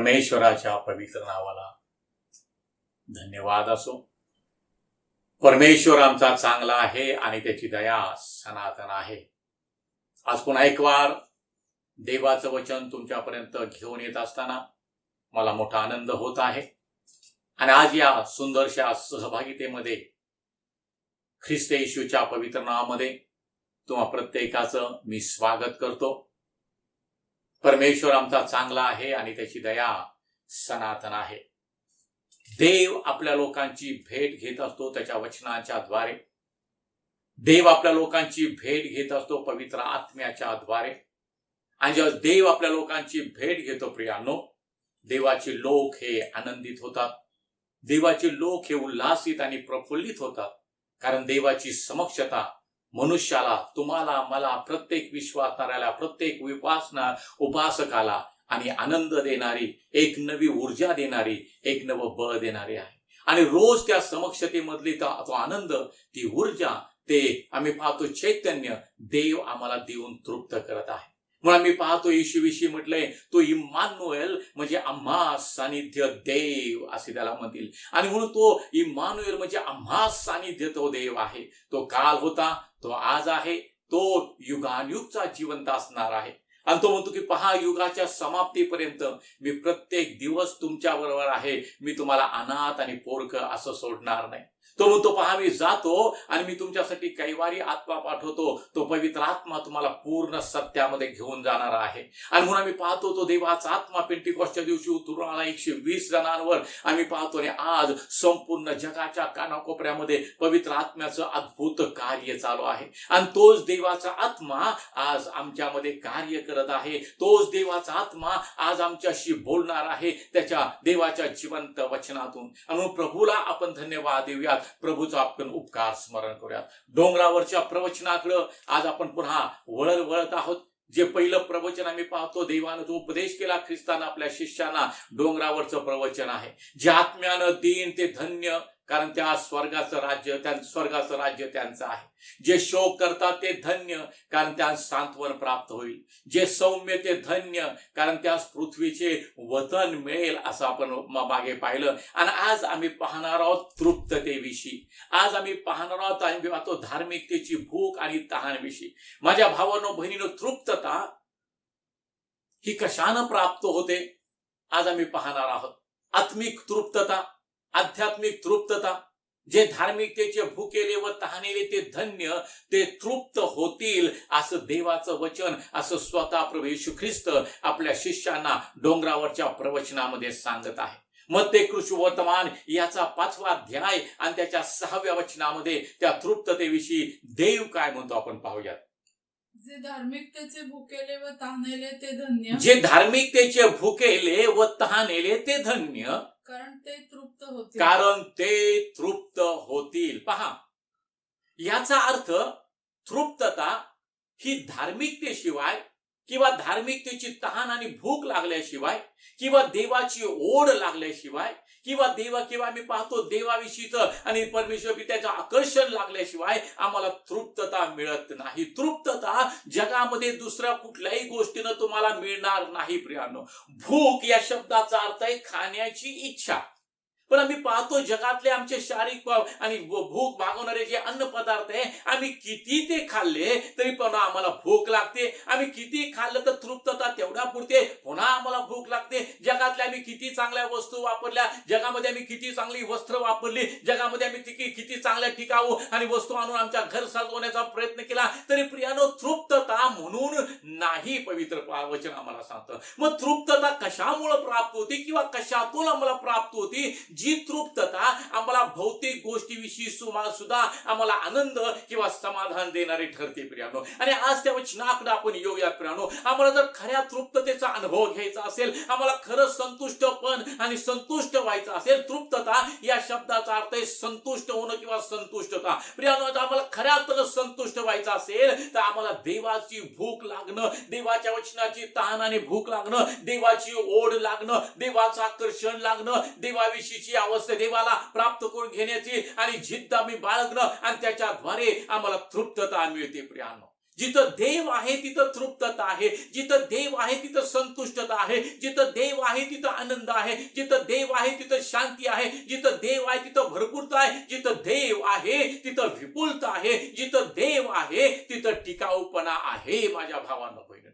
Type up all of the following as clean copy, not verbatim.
परमेश्वराच्या पवित्र नावाला धन्यवाद असो. परमेश्वर आमचा चांगला आहे आणि त्याची दया सनातन आहे. आज पुन्हा एक वार देवाचं वचन तुमच्यापर्यंत घेऊन येत असताना मला मोठा आनंद होत आहे. आणि आज या सुंदरशा सहभागितेमध्ये ख्रिस्त येशूच्या पवित्र नावामध्ये तुम्हा प्रत्येकाचं मी स्वागत करतो. परमेश्वर आमचा चांगला आहे आणि त्याची दया सनातन आहे. देव आपल्या लोकांची भेट घेत असतो त्याच्या वचनाच्या द्वारे. देव आपल्या लोकांची भेट घेत असतो पवित्र आत्म्याच्या द्वारे. आणि जेव्हा देव आपल्या लोकांची भेट घेतो प्रियानो, देवाचे लोक हे आनंदित होतात. देवाचे लोक हे उल्हासित आणि प्रफुल्लित होतात. कारण देवाची समक्षता मनुष्याला, तुम्हाला, मला, प्रत्येक विश्वासणाऱ्याला, प्रत्येक उपासकाला आणि आनंद देणारी, एक नवी ऊर्जा देणारी, एक नवं बळ देणारी आहे. आणि रोज त्या समक्षतेमधली तो आनंद, ती ऊर्जा, ते आम्ही पाहतो चैतन्य देव आम्हाला देऊन तृप्त करत आहे. म्हणून आम्ही पाहतो येशूविषयी म्हटलंय तो इम्मानुएल म्हणजे आम्हा सानिध्य देव असे त्याला म्हणतील. आणि म्हणून तो इम्मानुएल म्हणजे आम्हा सानिध्य तो देव आहे. तो काल होता, तो आज आहे, तो युगानुयुगचा जिवंत असणार आहे. आणि तो म्हणतो की पहा, युगाच्या समाप्तीपर्यंत मी प्रत्येक दिवस तुमच्या बरोबर आहे. मी तुम्हाला अनाथ आणि पोरकं असं सोडणार नाही. तो म्हणतो पहा, मी जातो आणि मी तुमच्यासाठी कैवारी आत्मा पाठवतो. तो पवित्र आत्मा तुम्हाला पूर्ण सत्यामध्ये घेऊन जाणार आहे. आणि म्हणून आम्ही पाहतो तो देवाचा आत्मा पेंटिकॉस्टच्या दिवशी उतरून आला 120 जणांवर. आम्ही पाहतो आणि आज संपूर्ण जगाच्या कानाकोपऱ्यामध्ये पवित्र आत्म्याचं अद्भुत कार्य चालू आहे. आणि तोच देवाचा आत्मा आज आमच्यामध्ये कार्य करत आहे. तोच देवाचा आत्मा आज आमच्याशी बोलणार आहे त्याच्या देवाच्या जिवंत वचनातून. आणि प्रभूला आपण धन्यवाद देऊयात. प्रभूचा आपण उपकार स्मरण करूयात. डोंगरावरच्या प्रवचनाकडे आज आपण पुन्हा वळत आहोत. जे पहिलं प्रवचन आम्ही पाहतो, देवानं जो उपदेश केला ख्रिस्तानं आपल्या शिष्यांना, डोंगरावरचं प्रवचन आहे. जे आत्म्यानं दीन ते धन्य, कारण त्या स्वर्गाचं राज्य त्यांचं आहे. जे शोक करतात ते धन्य, कारण त्या सांत्वन प्राप्त होईल. जे सौम्य ते धन्य, कारण त्या पृथ्वीचे वतन मिळेल असं आपण मागे पाहिलं. आणि आज आम्ही पाहणार आहोत तृप्ततेविषयी. आज आम्ही पाहणार आहोत, आम्ही पाहतो धार्मिकतेची भूक आणि तहानविषयी. माझ्या भावांनो बहिणीनो, तृप्तता ही कशानं प्राप्त होते आज आम्ही पाहणार आहोत. आत्मिक तृप्तता, आध्यात्मिक तृप्तता. जे धार्मिकतेचे भुकेले व तहानेले ते धन्य, ते तृप्त होतील असं देवाचं वचन, असं स्वतः प्रभू येशू ख्रिस्त आपल्या शिष्यांना डोंगरावरच्या प्रवचनामध्ये सांगत आहे. मत्ते कृष्णवर्तमान याचा 5वा अध्याय आणि त्याच्या 6व्या वचनामध्ये त्या तृप्ततेविषयी देव काय म्हणतो आपण पाहूयात. जे धार्मिकतेचे भुकेले व तहानेले ते धन्य. जे धार्मिकतेचे भुकेले व तहानेले ते धन्य, कारण ते तृप्त होतील. पहा, याचा अर्थ तृप्तता ही धार्मिकतेशिवाय किंवा धार्मिकतेची तहान आणि भूक लागल्याशिवाय किंवा देवाची ओढ लागल्याशिवाय किंवा आम्ही पाहतो देवाविषयीचं आणि परमेश्वर पित्याचं आकर्षण लागल्याशिवाय आम्हाला तृप्तता मिळत नाही. तृप्तता जगामध्ये दुसऱ्या कुठल्याही गोष्टीनं तुम्हाला मिळणार नाही प्रियानो. भूक या शब्दाचा अर्थ आहे खाण्याची इच्छा. पण आम्ही पाहतो जगातले आमचे शारीरिक आणि भूक भागवणारे जे अन्न पदार्थ आहे, आम्ही किती ते खाल्ले तरी पण आम्हाला भूक लागते. आम्ही किती खाल्लं तर तृप्तता तेवढ्या पुरते, पुन्हा आम्हाला भूक लागते. जगातल्या आम्ही किती चांगल्या वस्तू वापरल्या, जगामध्ये आम्ही किती चांगली वस्त्र वापरली, जगामध्ये आम्ही किती चांगल्या टिकाऊ आणि वस्तू आणून आमच्या घर सजवण्याचा प्रयत्न केला, तरी प्रियानो तृप्तता म्हणून नाही पवित्र वचन आम्हाला सांगतं. मग तृप्तता कशामुळे प्राप्त होती किंवा कशातून आम्हाला प्राप्त होती? जी तृप्तता आम्हाला भौतिक गोष्टीविषयी सुद्धा आम्हाला आनंद किंवा समाधान देणारी ठरते प्रियानो. आणि आज त्या वचनाकडे आपण येऊयात प्रियानो. आम्हाला जर खऱ्या तृप्ततेचा अनुभव घ्यायचा असेल, आम्हाला खरं संतुष्टपण आणि संतुष्ट व्हायचं असेल, तृप्तता या शब्दाचा अर्थ आहे संतुष्ट होणं किंवा संतुष्टता. प्रियानो, आम्हाला खऱ्या अर्थानं संतुष्ट व्हायचं असेल तर आम्हाला देवाची भूक लागणं, देवाच्या वचनाची तहान आणि भूक लागणं, देवाची ओढ लागणं, देवाचं आकर्षण लागणं, देवाविषयीची अवस्था देवाला प्राप्त करून घेण्याची आणि जिद्द आम्ही बाळगणं आणि त्याच्याद्वारे आम्हाला तृप्तता मिळते प्रियानो. जिथं देव आहे तिथं तृप्तता आहे, जिथं देव आहे तिथं संतुष्टता आहे, जिथं देव आहे तिथं आनंद आहे, जिथं देव आहे तिथं शांती आहे, जिथं देव आहे तिथं भरपूरता आहे, जिथं देव आहे तिथं विपुलता आहे, जिथं देव आहे तिथं टिकाऊपणा आहे. माझ्या भावांनो बहिणींनो,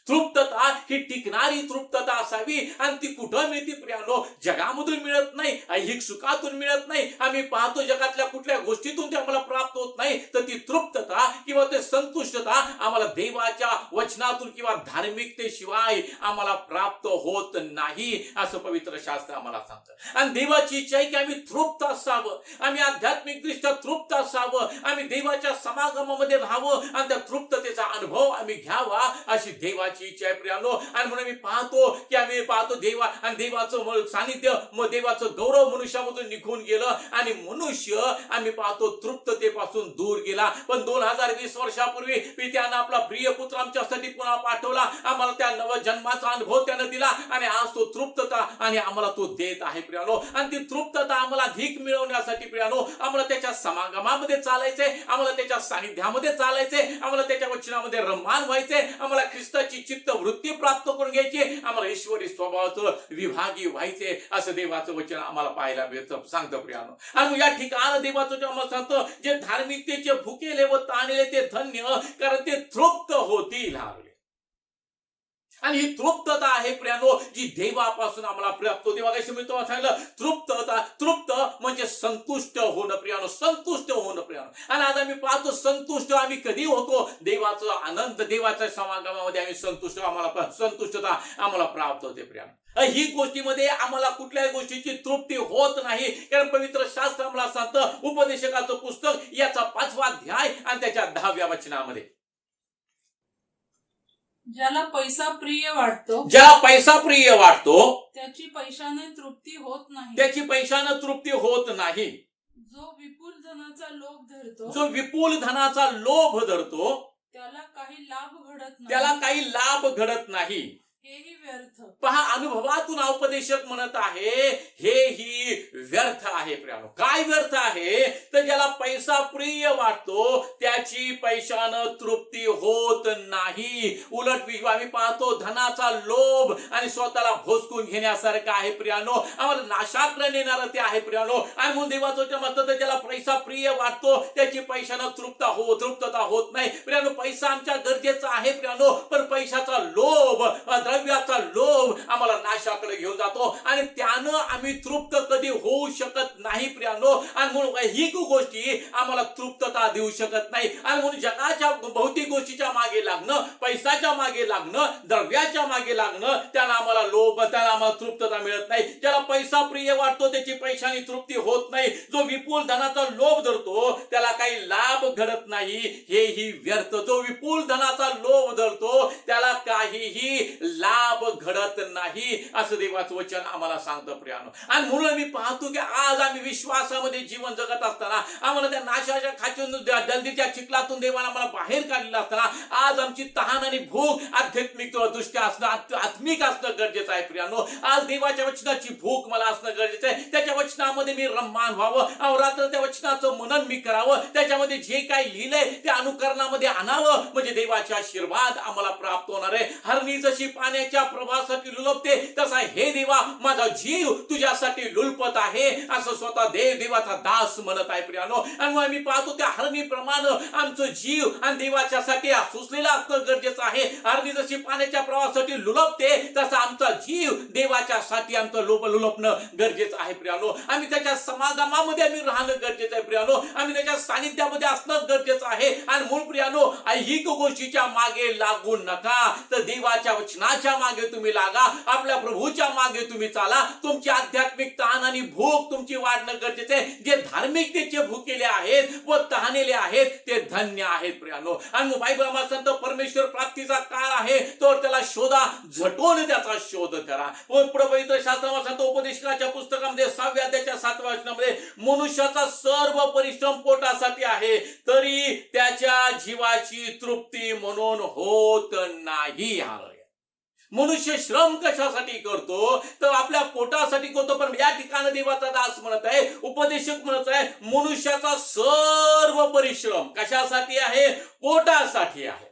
तृप्तता ही टिकणारी तृप्तता असावी. आणि ती कुठं मिळते प्रियानो? जगामधून मिळत नाही, ऐहिक सुखातून मिळत नाही. आम्ही पाहतो जगातल्या कुठल्या गोष्टीतून ते आम्हाला प्राप्त होत नाही, तर ती तृप्तता किंवा ते संतुष्टता आम्हाला देवाच्या वचनातून किंवा धार्मिकतेशिवाय आम्हाला प्राप्त होत नाही, असं पवित्र शास्त्र आम्हाला सांगतं. आणि देवाची इच्छा आहे की आम्ही तृप्त असावं, आम्ही आध्यात्मिक दृष्ट्या तृप्त असावं, आम्ही देवाच्या समागमामध्ये राहावं आणि त्या तृप्ततेचा अनुभव आम्ही घ्यावा, अशी देवाची इच्छा आहे प्रियानो. आणि म्हणून मी पाहतो की आम्ही पाहतो देवा आणि देवाचं सानिध्य, मग देवाचं गौरव मनुष्यामधून निघून गेलं आणि मनुष्य आम्ही पाहतो तृप्ततेपासून दूर गेला. पण 2020 वर्षापूर्वी पित्यानं आपला प्रिय पुत्र आमच्यासाठी पुन्हा पाठवला, आम्हाला त्या नवजन्माचा अनुभव त्यानं दिला आणि आज तो तृप्तता आणि आम्हाला तो देत आहे प्रियानो. आणि ती तृप्तता आम्हाला अधिक मिळवण्यासाठी प्रियानो आम्हाला त्याच्या समागमामध्ये चालायचंय, आम्हाला त्याच्या सानिध्यामध्ये चालायचंय, आम्हाला त्याच्या वचनामध्ये रममान व्हायचंय, आम्हाला ख्रिस्ताची चित्त वृत्ती प्राप्त करून घ्यायची, आम्हाला ईश्वरी स्वभावाचं विभागी व्हायचे, असं देवाचं वचन आम्हाला पाहायला मिळतं, सांगतं प्रियानो. आणि मग या ठिकाणी देवाचं आम्हाला सांगतं, जे धार्मिकतेचे भुकेले व ताणलेले ते धन्य, कारण ते तृप्त होतील. आणि ही तृप्तता आहे प्रियानो जी देवापासून आम्हाला प्राप्त होते. बघा मी तुम्हाला सांगितलं, तृप्त म्हणजे संतुष्ट होणं प्रियानो, संतुष्ट होणं प्रियानो. आणि आज आम्ही पाहतो संतुष्ट आम्ही कधी होतो? देवाचा आनंद, देवाच्या समागमामध्ये आम्ही संतुष्टता आम्हाला प्राप्त होते प्रियानो. ही गोष्टीमध्ये आम्हाला कुठल्याही गोष्टीची तृप्ती होत नाही, कारण पवित्र शास्त्र आम्हाला सांगतं, उपदेशकाचं पुस्तक याचा 5वा अध्याय आणि त्याच्या 10व्या वचनामध्ये, ज्याला पैसा प्रिय वाटतो, ज्याला पैसा प्रिय वाटतो त्याची पैशाने तृप्ती होत नाही, त्याची पैशानं तृप्ती होत नाही. जो विपुल धनाचा लोभ धरतो, जो विपुल धनाचा लोभ धरतो त्याला काही लाभ घडत नाही, त्याला काही लाभ घडत नाही. हेही व्यर्थ. पहा, अनुभवातून उपदेशक म्हणत आहे हेही व्यर्थ आहे प्रियानो. काय व्यर्थ आहे? तर ज्याला पैसा प्रिय वाटतो त्याची पैशानं तृप्ती होत नाही. उलट आम्ही पाहतो धनाचा लोभ आणि स्वतःला भोसकून घेण्यासारखं आहे प्रियानो, आम्हाला नाशाकडे नेणारं ते आहे प्रियानो. आणि म्हणून देवाचं म्हणतं, तर ज्याला पैसा प्रिय वाटतो त्याची पैशानं तृप्तता होत नाही प्रियानो. पैसा आमच्या गरजेचा आहे प्रियानो, पण पैशाचा लोभ, द्रव्याचा लोभ आम्हाला नाशाकडे घेऊन जातो आणि त्यानं आम्ही तृप्त कधी होऊ शकत नाही प्रियानो. आणि म्हणून ही गोष्टी आम्हाला तृप्तता देऊ शकत नाही. आणि म्हणून जगाच्या भौतिक गोष्टीच्या मागे लागणं, पैशाच्या मागे लागणं, द्रव्याच्या मागे लागणं, त्याला आम्हाला लोभ, त्याला आम्हाला तृप्तता मिळत नाही. ज्याला पैसा प्रिय वाटतो त्याची पैशाने तृप्ती होत नाही. जो विपुल धनाचा लोभ धरतो त्याला काही लाभ घडत नाही, हेही व्यर्थ. जो विपुल धनाचा लोभ धरतो त्याला काहीही लाभ घडत नाही, असं देवाचं वचन आम्हाला सांगतं प्रियानो. आणि म्हणून मी पाहतो की आज आम्ही विश्वासामध्ये जीवन जगत असताना, आम्हाला त्या नाशाच्या खाचून जल्दीच्या चिखलातून देवाला आम्हाला बाहेर काढलेलं असताना, आज आमची तहान आणि भूक आध्यात्मिक दृष्ट्या असणं, आत्मिक असणं गरजेचं आहे प्रियानो. आज देवाच्या वचनाची भूक मला असणं गरजेचं आहे. त्याच्या वचनामध्ये मी रममान व्हावं, रात्र त्या वचनाचं मनन मी करावं, त्याच्यामध्ये जे काही लिहिलंय ते अनुकरणामध्ये आणावं, म्हणजे देवाचे आशीर्वाद आम्हाला प्राप्त होणार आहे. हरणी जशी पाण्याच्या प्रवाहासाठी लुलपते, तसा हे देवा माझा जीव तुझ्यासाठी लुलपत आहे, असं स्वतः देवाचा दास म्हणत आहे प्रियानो. आणि मग मी पाहतो त्या हरणीप्रमाणे आमचं जीव आणि देवाच्यासाठी सुचलेला असणं गरजेचं आहे. हरणी जशी पाण्याच्या प्रवाहासाठी लुलपते, तसा आमचा जीव देवाच्यासाठी आमचं लुलपणं गरजेचं आहे प्रियानो. आम्ही त्याच्या समागमामध्ये आम्ही राहणं गरजेचं आहे प्रियानो, आम्ही त्याच्या सानिध्यामध्ये असणं गरजेचं आहे. आणि मूळ प्रियानो, ऐहिक गोष्टीच्या मागे लागू नका, तर देवाच्या वचनाच्या मागे तुम्ही लागा, आपल्या प्रभूच्या मागे तुम्ही चाला. तुमची आध्यात्मिक तहान आणि भूक तुमची वाढणं गरजेचं आहे. जे धार्मिकतेचे भुकेले आहेत व तहानेले आहेत ते धन्य आहेत प्रियानो. आणि बायबल आम्हाला सांगतो परमेश्वर प्राप्तीचा काळ आहे, तर त्याला शोधा, झटून त्याचा शोध करा. पवित्र शास्त्रामध्ये सांगतो उपदेशकाच्या पुस्तकामध्ये 6व्या अध्यायाच्या 7व्या वचनामध्ये, मनुष्याचा सर्व परिश्रम पोटासाठी आहे, तरी त्याच्या जीवाची तृप्ती म्हणून होत नाही. मनुष्य श्रम कशासाठी करतो? तर आपल्या पोटासाठी करतो. पण या ठिकाणी देवाचा दास म्हणत आहे, उपदेशक म्हणत आहे, मनुष्याचा सर्व परिश्रम कशासाठी आहे? पोटासाठी आहे.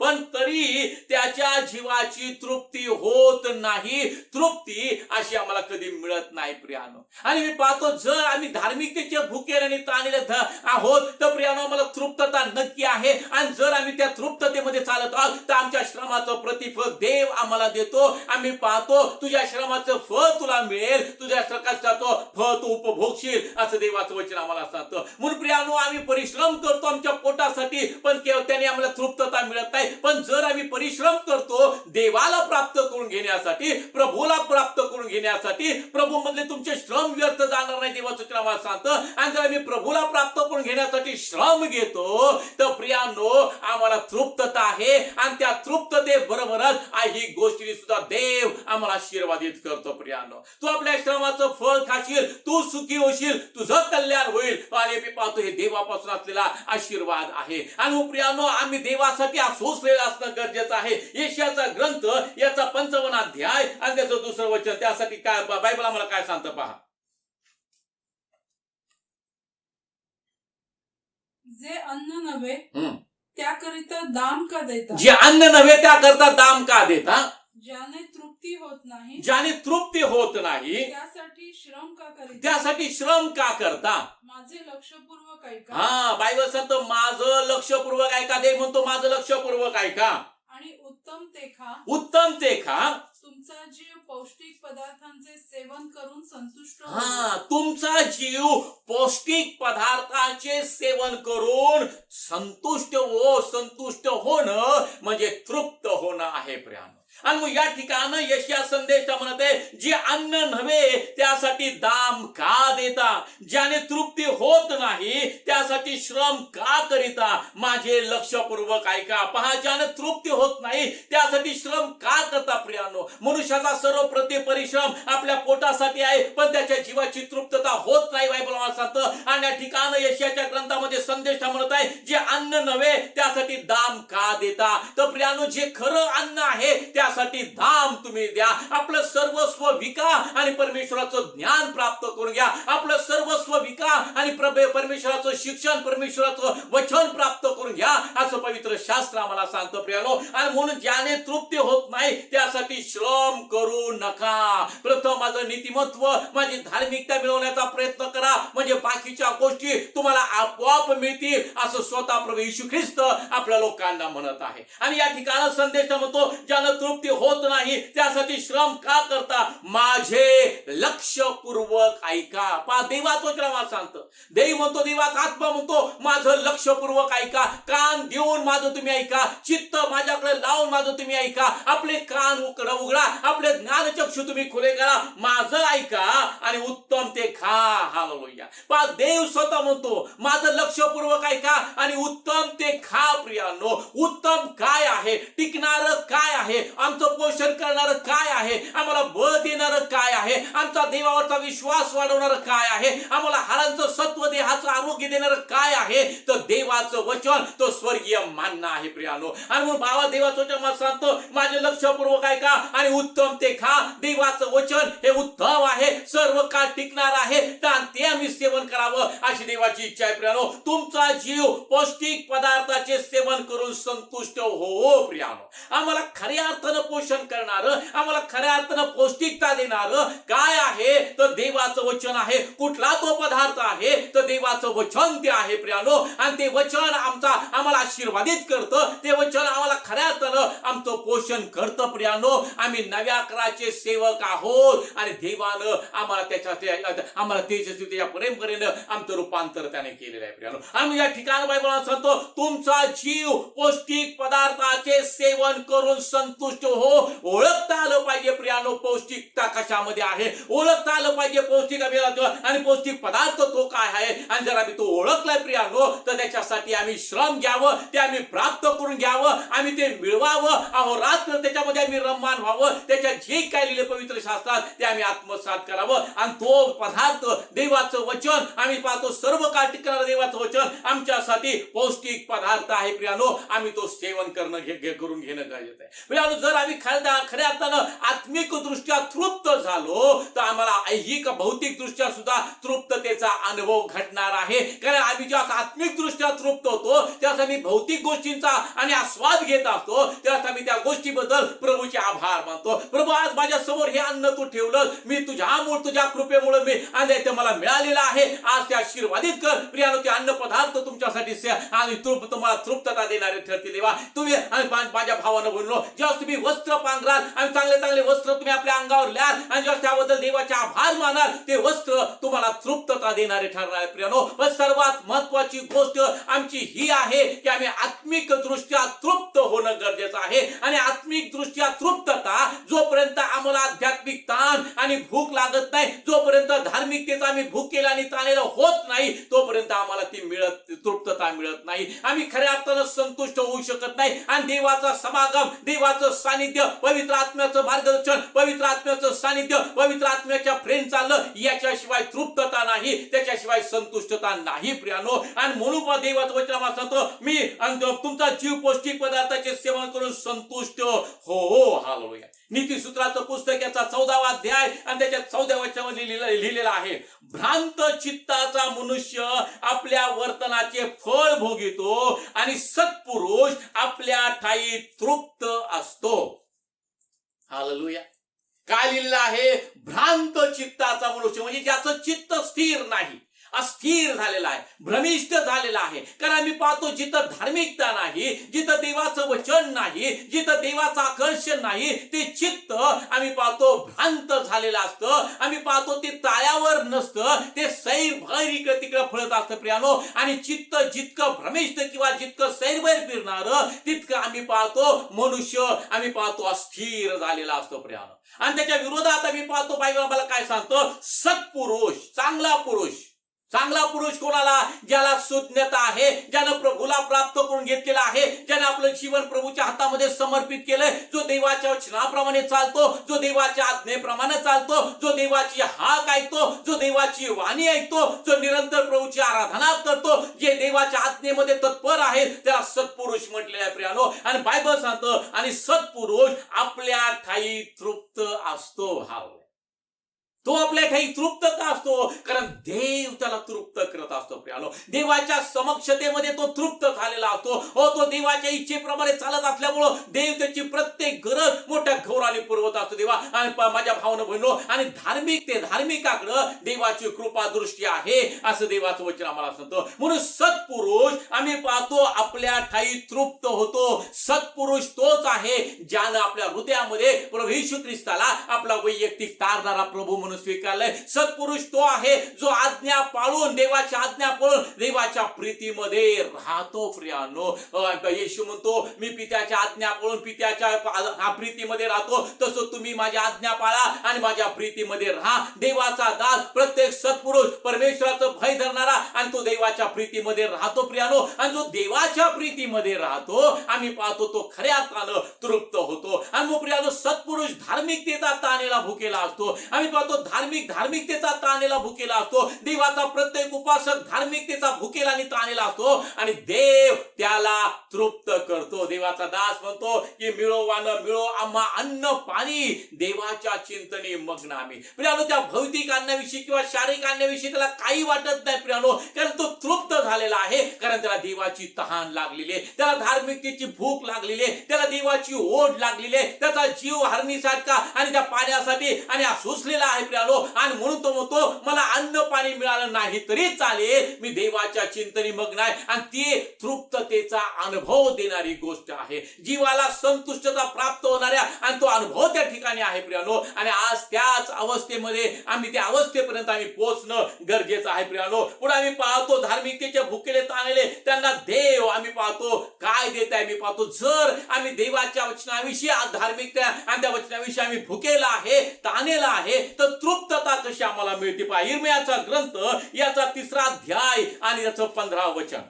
पण तरी त्याच्या जीवाची तृप्ती होत नाही. तृप्ती अशी आम्हाला कधी मिळत नाही प्रियानो. आणि मी पाहतो जर आम्ही धार्मिकतेच्या भुकेले आणि ताणले आहोत तर प्रियानो आम्हाला तृप्तता नक्की आहे. आणि जर आम्ही त्या तृप्ततेमध्ये चालत आहोत तर आमच्या श्रमाचं प्रतिफळ देव आम्हाला देतो. आम्ही पाहतो तुझ्या श्रमाचं फळ तुला मिळेल, तुझ्या कष्टाचं फळ तू उपभोगशील असं देवाचं वचन आम्हाला सांगतं. म्हणून प्रियानो आम्ही परिश्रम करतो आमच्या पोटासाठी, पण केवळ त्याने आम्हाला तृप्तता मिळत नाही. पण जर आम्ही परिश्रम करतो देवाला प्राप्त करून घेण्यासाठी, प्रभूला प्राप्त करून घेण्यासाठी, प्रभू मधले तुमचे श्रम व्यर्थ जाणार नाही देवाचं आम्हाला सांगतं. आणि जर आम्ही प्रभूला प्राप्त करून घेण्यासाठी श्रम घेतो तर प्रियानो आम्हाला तृप्तता आहे. आणि त्या तृप्तते बरोबरच ही गोष्टी सुद्धा देव आम्हाला आशीर्वादित करतो. प्रियानो तू आपल्या श्रमाचं फळ खाशील, तू सुखी होशील, तुझं कल्याण होईल. आणि मी पाहतो हे देवापासून असलेला आशीर्वाद आहे. आणि प्रियानो आम्ही देवासाठी सोसलेलं असणं गरजेचं आहे. यशाचा ग्रंथ याचा 55 अध्याय आणि त्याचं दुसरं वचन, त्यासाठी काय बायबल आम्हाला काय सांगतं पहा. जे अन्न नव्हे त्याकरिता दाम का देता, जे अन्न नव्हे त्याकरता दाम का देता, ज्याने तृप्ती होत नाही, ज्याने तृप्ती होत नाही त्यासाठी श्रम का करीता, त्यासाठी श्रम का करता. माझे लक्षपूर्वक ऐका. बायबल सांगतो माझं लक्षपूर्वक ऐका. देव म्हणतो माझं लक्षपूर्वक ऐका आणि उत्तम ते खा. उत्तम ते खा. तुमचा जीव पौष्टिक पदार्थांचे सेवन करून संतुष्ट होईल. तुमचा जीव पौष्टिक पदार्थांचे सेवन करून संतुष्ट होणं म्हणजे तृप्त होणं आहे प्रियानो. आणि मग या ठिकाणी यशया संदेश म्हणत आहे जे अन्न नव्हे त्यासाठी दाम का देता, ज्याने तृप्ती होत नाही त्यासाठी श्रम का करिता, माझे लक्षपूर्वक ऐका. पहा ज्याने तृप्ती होत नाही त्यासाठी श्रम का करता प्रियानो. मनुष्याचा सर्व परिश्रम आपल्या पोटासाठी आहे, पण त्याच्या जीवाची तृप्तता होत नाही बायबल सांगतं. आणि या ठिकाणी यशयाच्या ग्रंथामध्ये संदेश म्हणत आहे जे अन्न नव्हे त्यासाठी दाम का देता. तर प्रियानो जे खरं अन्न आहे त्यासाठी दाम तुम्ही द्या. आपलं सर्वस्व विका आणि परमेश्वराचं ज्ञान प्राप्त करून घ्या. आपलं सर्वस्व विका आणि परमेश्वराचं शिक्षण, परमेश्वराचं वचन प्राप्त करून घ्या असं पवित्र शास्त्र आम्हाला सांगतं प्रियानो. आणि म्हणून ज्याने तृप्ती होत नाही त्यासाठी श्रम करू नका. प्रथम माझं नीतिमत्व, माझी धार्मिकता मिळवण्याचा प्रयत्न करा, म्हणजे बाकीच्या गोष्टी तुम्हाला आपोआप मिळतील असं स्वतः प्रभू येशू ख्रिस्त आपल्या लोकांना म्हणत आहे. आणि या ठिकाणी संदेश म्हणतो ज्यानं तृप्ती होत नाही त्यासाठी श्रम का करता, माझे लक्षपूर्वक ऐका. पहा देवाचं क्रमात सांगतं. देव म्हणतो, देवाचा आत्मा म्हणतो माझं लक्षपूर्वक ऐका. कान देऊन माझं तुम्ही ऐका, चित्त माझ्याकडे लावून माझं तुम्ही ऐका. आपले कान उघडा, आपले ज्ञानचक्षु तुम्ही खुले करा, माझं ऐका आणि उत्तम ते खा. हालेलुया. पहा देव स्वतः म्हणतो माझं लक्षपूर्वक ऐका आणि उत्तम ते खा. प्रियानो उत्तम काय आहे, टिकणार काय आहे, आमचं पोषण करणार काय आहे, आम्हाला बळ देणार काय आहे, आमचा देवावरचा विश्वास वाढवणार काय आहे, आम्हाला हाडांचं सत्व देहाचं आरोग्य देणार काय आहे, तर देवाचं वचन तो स्वर्गीय मान्य आहे प्रियानो. आणि म्हणून बाबा देवाचं वचन मला सांगतो माझे लक्षपूर्वक ऐका आणि उत्तम ते खा. देवाचं वचन हे उत्तम आहे, सर्व काळ टिकणार आहे, तर ते आम्ही सेवन करावं अशी देवाची इच्छा आहे प्रियानो. तुमचा जीव पौष्टिक पदार्थाचे सेवन करून संतुष्ट हो प्रियानो. आम्हाला खऱ्या अर्थानं पोषण करणार, आम्हाला खऱ्या अर्थानं पौष्टिकता देणार काय आहे तर देवाचं वचन आहे. कुठला तो पदार्थ आहे तर देवाचं वचन ते आहे प्रियानो. आणि ते वचन आम्हाला आशीर्वादित करतं, ते वचन आम्हाला खऱ्या अर्थानं आमचं पोषण करतं प्रियानो. आम्ही नव्या कराचे सेवक आहोत आणि देवानं आम्हाला त्याच्या परंपरेनं आमचं रूपांतर त्याने केलेलं आहे प्रियानो. आम्ही या ठिकाणी बायबल सांगतो तुमचा जीव पौष्टिक पदार्थाचे सेवन करून संतुष्ट हो. ओळखता आलं पाहिजे प्रियानो पौष्टिकता कशामध्ये आहे, ओळखता आलं पाहिजे पौष्टिक आणि पौष्टिक पदार्थ तो काय आहे. आणि जर आम्ही तो ओळखलाय प्रियानो तर त्याच्यासाठी आम्ही श्रम घ्यावं, ते आम्ही प्राप्त करून घ्यावं, आम्ही ते मिळवावं, अहोरात्र त्याच्यामध्ये आम्ही रममान व्हावं, त्याच्यात जे काय लिहिले पवित्र शास्त्रात ते आम्ही आत्मसात करावं. आणि तो पदार्थ देवाचं वचन आम्ही पाहतो सर्व काळ टिकणारं देवाचं वचन आमच्यासाठी पौष्टिक पदार्थ आहे प्रियानो. आम्ही तो सेवन करून घेणं गरजेचं आहे प्रियानो. जर आम्ही खऱ्या अर्थानं आत्मिक दृष्ट्या तृप्त झालो तर आम्हाला ऐहिक भौतिक दृष्ट्या सुद्धा तृप्ततेचा अनुभव घडणार आहे. कारण आम्ही जेव्हा आत्मिक दृष्ट्या तृप्त होतो त्यावेळेस आम्ही भौतिक गोष्टींचा आणि आस्वाद घेत असतो तेव्हा मी त्या गोष्टीबद्दल प्रभूचे आभार मानतो. प्रभू, आज माझ्या समोर हे अन्न तू ठेवलं, मी तुझ्यामुळे तुझ्या कृपेमुळे मी आणि ते मला मिळालेलं आहे. आज ते आशीर्वादित कर प्रियानो. ते अन्न पदार्थ तुमच्यासाठी आणि तुम्हाला तृप्तता देणारे ठरतील देवा. तुम्ही माझ्या भावानं बोललो, जेव्हा तुम्ही वस्त्र पांघराल आणि चांगले चांगले वस्त्र तुम्ही आपल्या अंगावर ल्याल आणि जेव्हा त्याबद्दल देवाचे आभार मानाल, ते वस्त्र तुम्हाला तृप्तता देणारे ठरणार आहे प्रियानो. पण सर्वात महत्वाची गोष्ट आमची ही आहे की आम्ही आत्मिक दृष्ट्या तृप्त होणं गरजेचं आहे. आणि आत्मिक दृष्ट्या तृप्तता जोपर्यंत आम्हाला आध्यात्मिक ताण आणि भूक लागत नाही, जोपर्यंत धार्मिकतेचा आम्ही भूकेला आणि ताणेला होत नाही, तोपर्यंत आम्हाला ती तृप्तता मिळत नाही. आम्ही खऱ्या अर्थानं संतुष्ट होऊ शकत नाही. आणि देवाचा समागम, देवाचं सानिध्य, पवित्र आत्म्याचं मार्गदर्शन, पवित्र आत्म्याचं सानिध्य, पवित्र आत्म्याच्या प्रेम चाललं, याच्याशिवाय तृप्तता नाही, त्याच्याशिवाय संतुष्टता नाही प्रियानो. आणि म्हणून देवाचं वचन आम्हाला सांगतो, मी तुमचा जीव पौष्टिक पदार्थाचे सेवन करून संतुष्ट हो. हालेलुया. नीतिसूत्राचं पुस्तक याचा 14वा अध्याय आणि त्याच्या 14व्या वचनामध्ये लिहिलेला आहे, भ्रांत चित्ताचा मनुष्य आपल्या वर्तनाचे फळ भोगितो आणि सत्पुरुष आपल्या ठायी तृप्त असतो. हालेलुया. काय लिहिलेलं आहे? भ्रांत चित्ताचा मनुष्य म्हणजे ज्याचं चित्त स्थिर नाही, अस्थिर झालेला आहे, भ्रमिष्ट झालेला आहे. कारण आम्ही पाहतो जिथं धार्मिकता नाही, जिथं देवाचं वचन नाही, जिथं देवाचं आकर्षण नाही, ते चित्त आम्ही पाहतो भ्रांत झालेलं असतं. आम्ही पाहतो ते ताळ्यावर नसतं, ते सैरभैर इकडे तिकडे फळत असतं प्रियानो. आणि चित्त जितकं भ्रमिष्ट किंवा जितकं सैरभैर फिरणार, तितकं आम्ही पाहतो मनुष्य आम्ही पाहतो अस्थिर झालेला असतो प्रियानो. आणि त्याच्या विरोधात आम्ही पाहतो, बायबल आम्हाला काय सांगतो? सत्पुरुष, चांगला पुरुष. चांगला पुरुष कोणाला? ज्याला सुज्ञता आहे, ज्यानं प्रभूला प्राप्त करून घेतलेला आहे, ज्यानं आपलं जीवन प्रभूच्या हातामध्ये समर्पित केलंय, जो देवाच्या वचनाप्रमाणे चालतो, जो देवाच्या आज्ञेप्रमाणे चालतो, जो देवाची हाक ऐकतो, जो देवाची वाणी ऐकतो, जो निरंतर प्रभूची आराधना करतो, जे देवाच्या आज्ञेमध्ये तत्पर आहे, त्याला सत्पुरुष म्हटलेलं आहे प्रियानो. आणि बायबल सांगतं, आणि सत्पुरुष आपल्या ठायी तृप्त असतो. तो आपल्या ठाई तृप्तता असतो, कारण देव त्याला तृप्त करत असतो प्रियानो. देवाच्या समक्षतेमध्ये तो तृप्त झालेला असतो. तो देवाच्या इच्छेप्रमाणे चालत असल्यामुळं देव त्याची प्रत्येक गरज मोठ्या गौरवाने पुरवत असतो देवा. आणि माझ्या भावनं बहिणो, आणि धार्मिकाकडं देवाची कृपा दृष्टी आहे, असं देवाचं वचन आम्हाला सांगतो. म्हणून सत्पुरुष आम्ही पाहतो आपल्या ठाई तृप्त होतो. सत्पुरुष तोच आहे ज्यानं आपल्या हृदयामध्ये प्रभू येशू ख्रिस्ताला आपला वैयक्तिक तारणारा प्रभू म्हणून स्वीकारलंय. सत्पुरुष तो आहे जो आज्ञा पाळून, देवाच्या आज्ञा पाळून देवाच्या प्रीतीमध्ये राहतो प्रियानो. येशू म्हणतो, मी पित्याच्या आज्ञा पाळून पित्याच्या प्रीतीमध्ये राहतो, तसं तुम्ही माझ्या आज्ञा पाळा आणि माझ्या प्रीतीमध्ये राहा. देवाचा दास, प्रत्येक सत्पुरुष परमेश्वराचं भय धरणारा, आणि तो देवाच्या प्रीतीमध्ये राहतो प्रियानो. आणि जो देवाच्या प्रीतीमध्ये राहतो, आम्ही पाहतो तो खऱ्या अर्थानं तृप्त होतो. आणि मग प्रियानो, सत्पुरुष धार्मिकतेचा ताणेला भुकेला असतो. आम्ही पाहतो धार्मिकतेचा ताणेला भुकेला असतो. देवाचा प्रत्येक उपासक धार्मिकतेचा भुकेला आणि ताणेला असतो, आणि देव त्याला तृप्त करतो. देवाचा दास म्हणतो की मिळो आम्हा अन्न पाणी, देवाच्या चिंतने मग्न आम्ही. प्रियानो, त्या भौतिक अन्नाविषयी किंवा शारीरिक अन्नाविषयी त्याला काही वाटत नाही प्रियानो, कारण तो तृप्त झालेला आहे. कारण त्याला देवाची तहान लागलेली आहे, त्याला धार्मिकतेची भूक लागलेली आहे, त्याला देवाची ओढ लागलेली आहे, त्याचा जीव हरणीसारखा आणि त्या पाण्यासाठी आणि सुसलेला आहे प्रियानो. आणि म्हणून तो म्हणतो, मला अन्न पाणी मिळालं नाही तरी चालेल, मी देवाच्या चिंतनी मग्न आहे. आणि ती तृप्ततेचा अनुभव देणारी गोष्ट आहे, जीवाला संतुष्टता प्राप्त होणाऱ्या, आणि तो अनुभव त्या ठिकाणी आहे प्रियानो. आणि आज त्याच अवस्थेमध्ये आम्ही त्या अवस्थेपर्यंत आम्ही पोहोचणं गरजेचं आहे प्रियानो. पुढे आम्ही पाहतो धार्मिकतेच्या भुकेले ताणलेले त्यांना देव आम्ही पाहतो काय देत आहे. मी पाहतो, जर आम्ही देवाच्या वचनाविषयी, धार्मिकता आणि त्या वचनाविषयी आम्ही भुकेला आहे, ताणेला आहे, तर तृप्तता कशी आम्हाला मिळते पहा. यिर्मयाचा ग्रंथ याचा 3रा अध्याय आणि याचं 15 वचन.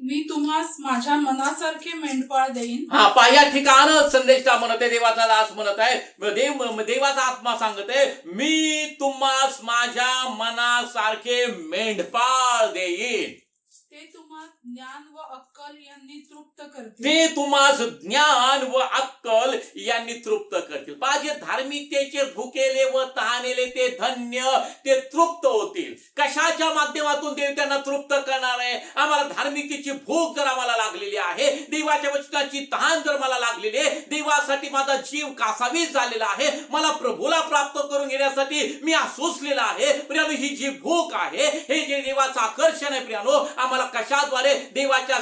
मी तुम्हास माझ्या मनासारखे मेंढपाळ देईन. पहा, या ठिकाण संदेशता म्हणत आहे, देवाचा दास म्हणत आहे, देवाचा आत्मा सांगत आहे, मी तुम्हास माझ्या मनासारखे मेंढपाळ देईन. ते तुम्हाला ज्ञान व अक्कल यांनी तृप्त करतील. ते तुम्हास ज्ञान व अक्कल यांनी तृप्त करतील. पहा, जे धार्मिकतेचे भुकेले व तहानेले ते धन्य, ते तृप्त होतील. कशाच्या माध्यमातून देव त्यांना तृप्त करणार आहे? आम्हाला धार्मिकतेची भूक जर आम्हाला लागलेली आहे, देवाच्या वचनाची तहान जर मला लागलेली आहे, देवासाठी माझा जीव कासावीस झालेला आहे, मला प्रभूला प्राप्त करून घेण्यासाठी मी असोसलेला आहे प्रियानो, ही जी भूक आहे, हे जे देवाचं आकर्षण आहे प्रियानो, आम्हाला कशाद्वारे देवाच्या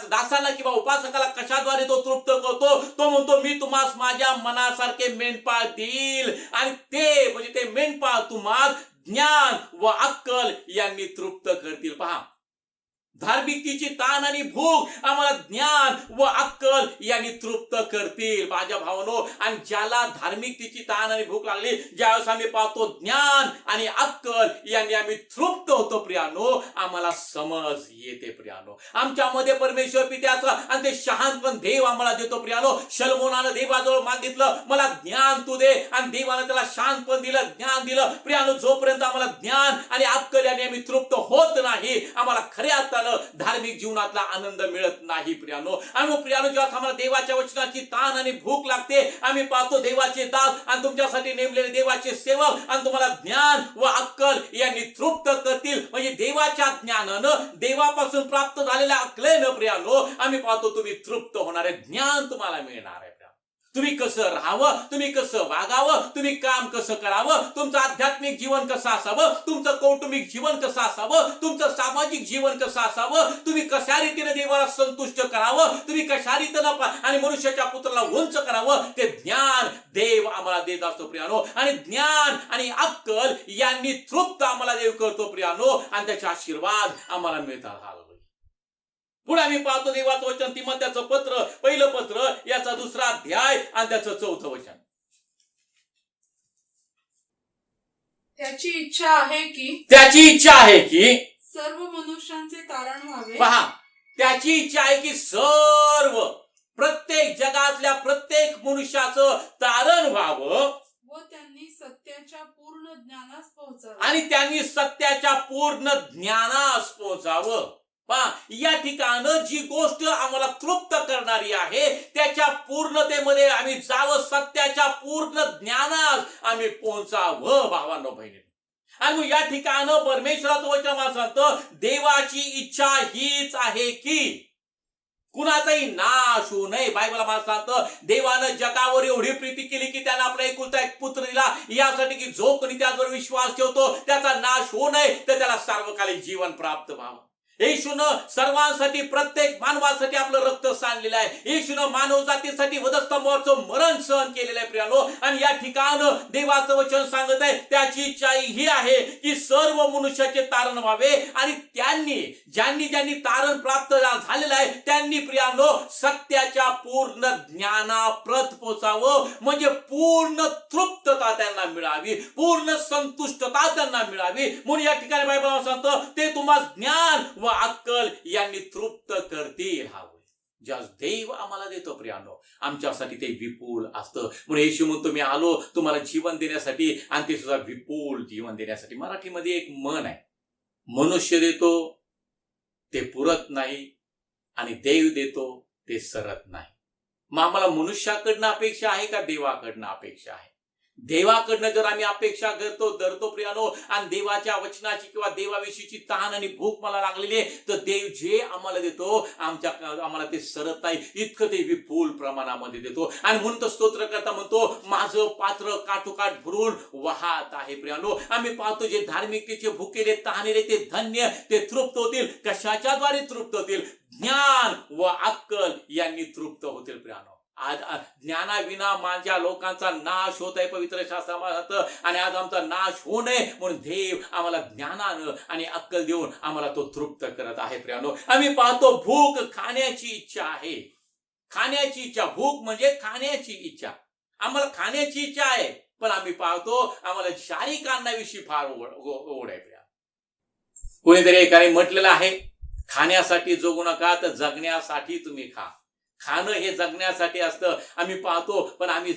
दासाला किंवा उपासकाला कशाद्वारे तो तृप्त करतो? तो म्हणतो, मी तुम्हास माझ्या मनासारखे मेंढपाळ देईल, आणि ते म्हणजे ते मेंढपाळ तुम्हाला ज्ञान व अक्कल यांनी तृप्त करतील. पहा, धार्मिकतेची ताण आणि भूक आम्हाला ज्ञान व अक्कल यांनी तृप्त करतील माझ्या भावनो. आणि ज्याला धार्मिकतेची ताण आणि भूक लागली, ज्यावेळेस आम्ही पाहतो ज्ञान आणि अक्कल यांनी आम्ही तृप्त होतो प्रियानो, आम्हाला समज येते प्रियानो, आमच्यामध्ये परमेश्वर पित्याचं आणि ते शहाणपण देव आम्हाला देतो प्रियानो. शलोमोनानं देवाजवळ मागितलं, मला ज्ञान तू दे, आणि देवानं त्याला शहाणपण दिलं, ज्ञान दिलं प्रियानो. जोपर्यंत आम्हाला ज्ञान आणि अक्कल यांनी आम्ही तृप्त होत नाही, आम्हाला खऱ्या अर्थानं धार्मिक जीवनातला आनंद मिळत नाही प्रियानो. आणि प्रियानो, जेव्हा आम्हाला देवाच्या वचनाची ताण आणि भूक लागते, आम्ही पाहतो देवाचे दास आणि तुमच्यासाठी नेमलेले देवाचे सेवक आणि तुम्हाला ज्ञान व अक्कल यांनी तृप्त करतील. म्हणजे देवाच्या ज्ञानानं, देवापासून प्राप्त झालेल्या अक्कलेनं प्रियानो, आम्ही पाहतो तुम्ही तृप्त होणारे ज्ञान तुम्हाला मिळणार आहे. तुम्ही कसं राहावं, तुम्ही कसं वागावं, तुम्ही काम कसं करावं, तुमचं आध्यात्मिक जीवन कसं असावं, तुमचं कौटुंबिक जीवन कसं असावं, तुमचं सामाजिक जीवन कसं असावं, तुम्ही कशा रीतीने देवाला संतुष्ट करावं, तुम्ही कशा रीतीनं आणि मनुष्याच्या पुत्राला उंच करावं, ते ज्ञान देव आम्हाला देत असतो प्रियानो. आणि ज्ञान आणि अक्कल यांनी तृप्त आम्हाला देव करतो प्रियानो, आणि त्याचे आशीर्वाद आम्हाला मिळतात. पुढे आम्ही पाहतो देवाचं वचन, तिमोथेचं पत्र, पहिलं पत्र, याचा 2रा अध्याय आणि त्याचं 4थं वचन. त्याची इच्छा आहे की सर्व मनुष्यांचे तारण व्हावे. पहा, त्याची इच्छा आहे की सर्व, प्रत्येक जगातल्या प्रत्येक मनुष्याचं तारण व्हावं व त्यांनी सत्याच्या पूर्ण ज्ञानास पोहोचावे. आणि त्यांनी सत्याच्या पूर्ण ज्ञानास पोहोचावं. पहा, या ठिकाणं जी गोष्ट आम्हाला तृप्त करणारी आहे, त्याच्या पूर्णतेमध्ये आम्ही जावं, सत्याच्या पूर्ण ज्ञानास आम्ही पोहोचावं भावांनो बहिणी. आणि मग या ठिकाणं परमेश्वराचं वचन मला सांगतं, देवाची इच्छा हीच आहे की कुणाचाही नाश होऊ नये. बायबल मला सांगतं, देवानं जगावर एवढी प्रीती केली की त्यानं आपला एकुलता एक पुत्र दिला, यासाठी की जो कोणी त्यावर विश्वास ठेवतो त्याचा नाश होऊ नये, तर त्याला सार्वकालिक जीवन प्राप्त व्हावं. येशूनं सर्वांसाठी, प्रत्येक मानवासाठी आपलं रक्त सांडलेलं आहे. येशूनं मानव जातीसाठी वधस्तंभावरचं मरण सहन केलेलं आहे प्रियानो. आणि या ठिकाणं देवाचं वचन सांगत आहे, त्याची इच्छा ही आहे की सर्व मनुष्याचे तारण व्हावे, आणि ज्यांनी तारण प्राप्त झालेलं आहे त्यांनी प्रियानो सत्याच्या पूर्ण ज्ञानाप्रत पोचावं. म्हणजे पूर्ण तृप्तता त्यांना मिळावी, पूर्ण संतुष्टता त्यांना मिळावी. म्हणून या ठिकाणी बायबल सांगतं, ते तुम्हाला ज्ञान व अक्कल यांनी तृप्त करतील. हा ज्या देव आम्हाला देतो प्रियानो, आमच्यासाठी ते विपुल असतं. म्हणून येशू म्हणतो, मी आलो तुम्हाला जीवन देण्यासाठी, आणि ते सुद्धा विपुल जीवन देण्यासाठी. मराठीमध्ये एक म्हण आहे, मनुष्य देतो ते पुरत नाही, आणि देव देतो ते सरत नाही. मग आम्हाला मनुष्याकडनं अपेक्षा आहे का देवाकडनं अपेक्षा आहे? देवाकडनं जर आम्ही अपेक्षा धरतो प्रियानो, आणि देवाच्या वचनाची किंवा देवाविषयीची तहान आणि भूक मला लागलेली आहे, तर देव जे आम्हाला देतो आम्हाला ते सरत नाही, इतकं ते विपुल प्रमाणामध्ये देतो. आणि म्हणून तर स्तोत्रकर्ता म्हणतो, माझं पात्र काठोकाठ भरून वाहत आहे प्रियानो. आम्ही पाहतो, जे धार्मिकतेचे भुकेले तहानेले ते धन्य, ते तृप्त होतील. कशाच्या द्वारे तृप्त होतील? ज्ञान व अक्कल यांनी तृप्त होतील प्रियानो. आज ज्ञानाविना माझ्या लोकांचा नाश होत आहे, पवित्र शास्त्रामध्ये. आणि आज आमचा नाश होऊ नये म्हणून देव आम्हाला ज्ञानानं आणि अक्कल देऊन आम्हाला तो तृप्त करत आहे प्रियानो. आम्ही पाहतो, भूक खाण्याची इच्छा आहे. खाण्याची इच्छा, भूक म्हणजे खाण्याची इच्छा. आम्हाला खाण्याची इच्छा आहे, पण आम्ही पाहतो आम्हाला शारीरिक अन्नाविषयी फार ओढ आहे. कोणीतरी एकाने म्हटलेलं आहे, खाण्यासाठी जगू नका, तर जगण्यासाठी तुम्ही खा. खाणं हे जगण्यासाठी असतं, आम्ही पाहतो, पण आम्ही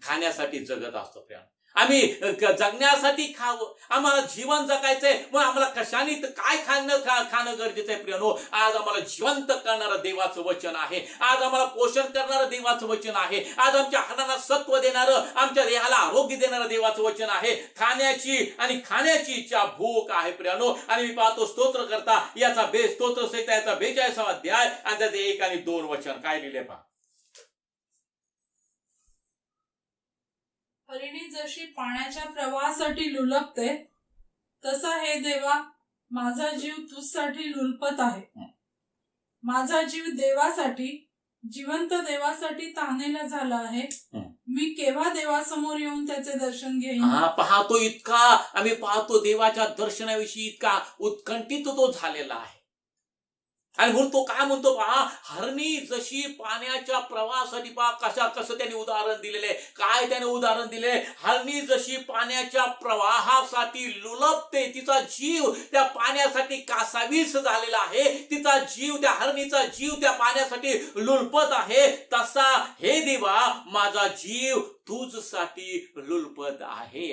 खाण्यासाठी जगत असतो प्रियानो. आम्ही जगण्यासाठी खावं, आम्हाला जीवन जगायचंय, मग आम्हाला कशाने काय खाणं गरजेचं आहे प्रियानो. आज आम्हाला जिवंत करणारं देवाचं वचन आहे. आज आम्हाला पोषण करणारं देवाचं वचन आहे. आज आमच्या हाडांना सत्व देणारं, आमच्या देहाला आरोग्य देणारं देवाचं वचन आहे. खाण्याची इच्छा, भूक आहे प्रियानो. आणि मी पाहतो स्तोत्र करता याचा स्तोत्र संहिता याचा 42 अध्याय आणि त्याचे 1 आणि 2 वचन काय लिहिले पहा. हरिणी जशी पाण्याच्या प्रवाहासाठी लुलपते, तसा हे देवा माझा जीव तुझसाठी लुलपत आहे. माझा जीव देवासाठी, जिवंत देवासाठी तानेला झाला आहे. मी केव्हा देवासमोर येऊन त्याचे दर्शन घेईन. पाहतो इतका आम्ही पाहतो देवाच्या दर्शनाविषयी इतका उत्कंठित तो झालेला आहे. आणि म्हणून तो काय म्हणतो पहा, हरणी जशी पाण्याच्या प्रवाहासाठी पहा कसं त्याने उदाहरण दिलेलं आहे. काय त्याने उदाहरण दिले, हरणी जशी पाण्याच्या प्रवाहासाठी लुलपते, तिचा जीव त्या पाण्यासाठी कासावीस झालेला आहे, तिचा जीव, त्या हरणीचा जीव त्या पाण्यासाठी लुलपत आहे, तसा हे देवा माझा जीव तुझसाठी लुलपत आहे.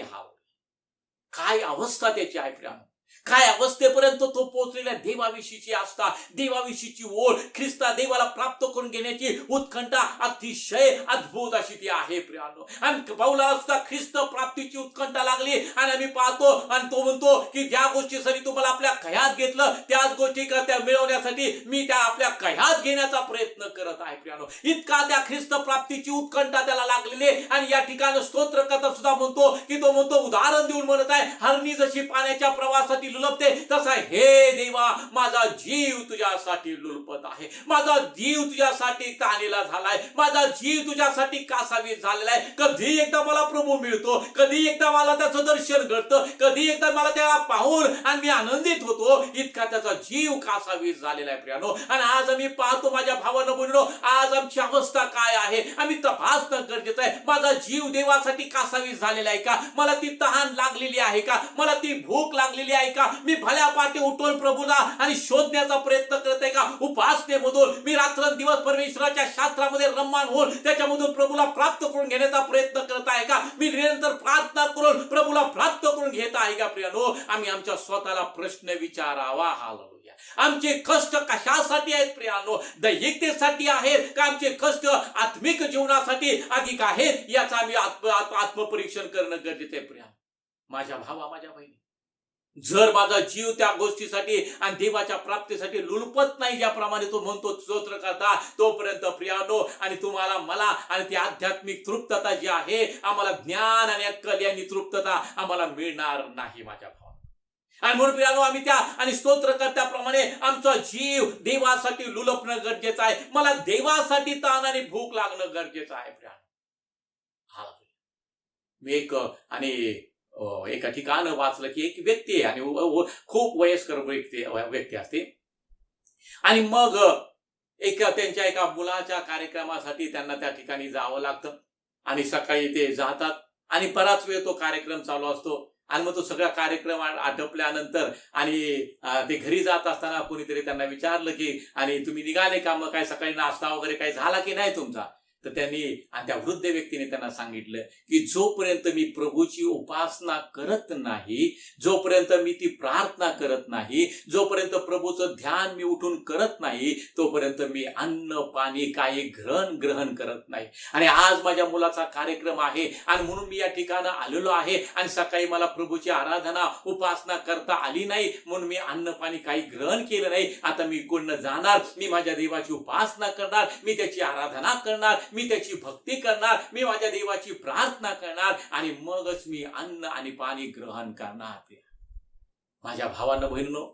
काय अवस्था त्याची आहे प्रियानो. काय अवस्थेपर्यंत तो पोहोचलेल्या देवाविषयीची आस्था, देवाविषयीची ओढ, ख्रिस्ता देवाला प्राप्त करून घेण्याची उत्कंठा अतिशय अद्भुत अशी ती आहे प्रियानो. आणि पौलाला सुद्धा ख्रिस्त प्राप्तीची उत्कंठा लागली. आणि आम्ही पाहतो आणि तो म्हणतो की ज्या गोष्टीसाठी तुम्हाला आपल्या कह्यात घेतलं, त्याच गोष्टी त्या मिळवण्यासाठी मी त्या आपल्या कह्यात घेण्याचा प्रयत्न करत आहे प्रियानो. इतका त्या ख्रिस्त प्राप्तीची उत्कंठा त्याला लागलेली. आणि या ठिकाणी स्तोत्र करता सुद्धा म्हणतो की तो म्हणतो, उदाहरण देऊन म्हणत आहे, हरणी जशी पाण्याच्या प्रवासासाठी लुलपते, तसा हे देवा माझा जीव तुझ्यासाठी लुलपत आहे. माझा जीव तुझ्यासाठी तानेला झालाय. माझा जीव तुझ्यासाठी कासावीस झालेला आहे. कधी एकदा मला प्रभू मिळतो, कधी एकदा मला त्याचं दर्शन घडतं, कधी एकदा मला त्याला पाहून आणि मी आनंदित होतो, इतका त्याचा जीव कासावीस झालेला आहे प्रियानो. आणि आज आम्ही पाहतो माझ्या भावानं बोललो, आज आमची अवस्था काय आहे आम्ही तपासणं गरजेचं आहे. माझा जीव देवासाठी कासावीस झालेला आहे का? मला ती तहान लागलेली आहे का? मला ती भूक लागलेली आहे का? मी भल्या पाठी उठून प्रभूला आणि शोधण्याचा प्रयत्न करते का? उपासनेमधून मी रात्रंदिवस परमेश्वराच्या शास्त्रामध्ये रममान होऊन त्याच्यामधून प्रभूला प्राप्त करून घेण्याचा प्रयत्न करत आहे का? मी निरंतर प्रार्थना करून प्रभूला प्राप्त करून घेत आहे का प्रियानो? आम्ही आमच्या स्वतःला प्रश्न विचारावा. हालेलुया. आमचे कष्ट कशासाठी आहेत प्रियानो? दैहिकतेसाठी आहेत का आमचे कष्ट आत्मिक जीवनासाठी अधिक आहेत? याचा आम्ही आत्मपरीक्षण करणं गरजेचं आहे प्रिया. माझ्या भावा, माझ्या बहिणी, जर माझा जीव त्या गोष्टीसाठी आणि देवाच्या प्राप्तीसाठी लुलपत नाही, ज्याप्रमाणे तो म्हणतो स्तोत्र करता, तोपर्यंत प्रियानो आणि तुम्हाला मला आणि ती आध्यात्मिक तृप्तता जी आहे, आम्हाला ज्ञान आणि अक्कल यांनी तृप्तता आम्हाला मिळणार नाही माझ्या भावा. आणि म्हणून प्रियानो आम्ही त्या आणि स्तोत्रकर्त्याप्रमाणे आमचा जीव देवासाठी लुलपणं गरजेचं आहे. मला देवासाठी ताण आणि भूक लागणं गरजेचं आहे प्रियानो. मी एका ठिकाणी वाचलं की एक व्यक्ती आहे आणि खूप वयस्कर व्यक्ती असते. आणि मग त्यांच्या एका मुलाच्या कार्यक्रमासाठी त्यांना त्या ठिकाणी जावं लागतं. आणि सकाळी ते जातात आणि बराच वेळ तो कार्यक्रम चालू असतो. आणि मग तो सगळा कार्यक्रम आटोपल्यानंतर आणि ते घरी जात असताना कोणीतरी त्यांना विचारलं की आणि तुम्ही निघाले का? मग काय सकाळी नाश्ता वगैरे काही झाला की नाही तुमचा? तर त्यांनी आणि त्या वृद्ध व्यक्तीने त्यांना सांगितलं की जोपर्यंत मी प्रभूची उपासना करत नाही, जोपर्यंत मी ती प्रार्थना करत नाही, जोपर्यंत प्रभूचं ध्यान मी उठून करत नाही, तोपर्यंत मी अन्न पाणी काही ग्रहण करत नाही. आणि आज माझ्या मुलाचा कार्यक्रम आहे आणि म्हणून मी या ठिकाणी आलेलो आहे आणि सकाळी मला प्रभूची आराधना उपासना करता आली नाही, म्हणून मी अन्न पाणी काही ग्रहण केलं नाही. आता मी इकडनं जाणार, मी माझ्या देवाची उपासना करणार, मी त्याची आराधना करणार, मी त्याची भक्ती करणार, मी माझ्या देवाची प्रार्थना करणार आणि मगच मी अन्न आणि पाणी ग्रहण करणार. माझ्या भावांनो, बहिणींनो,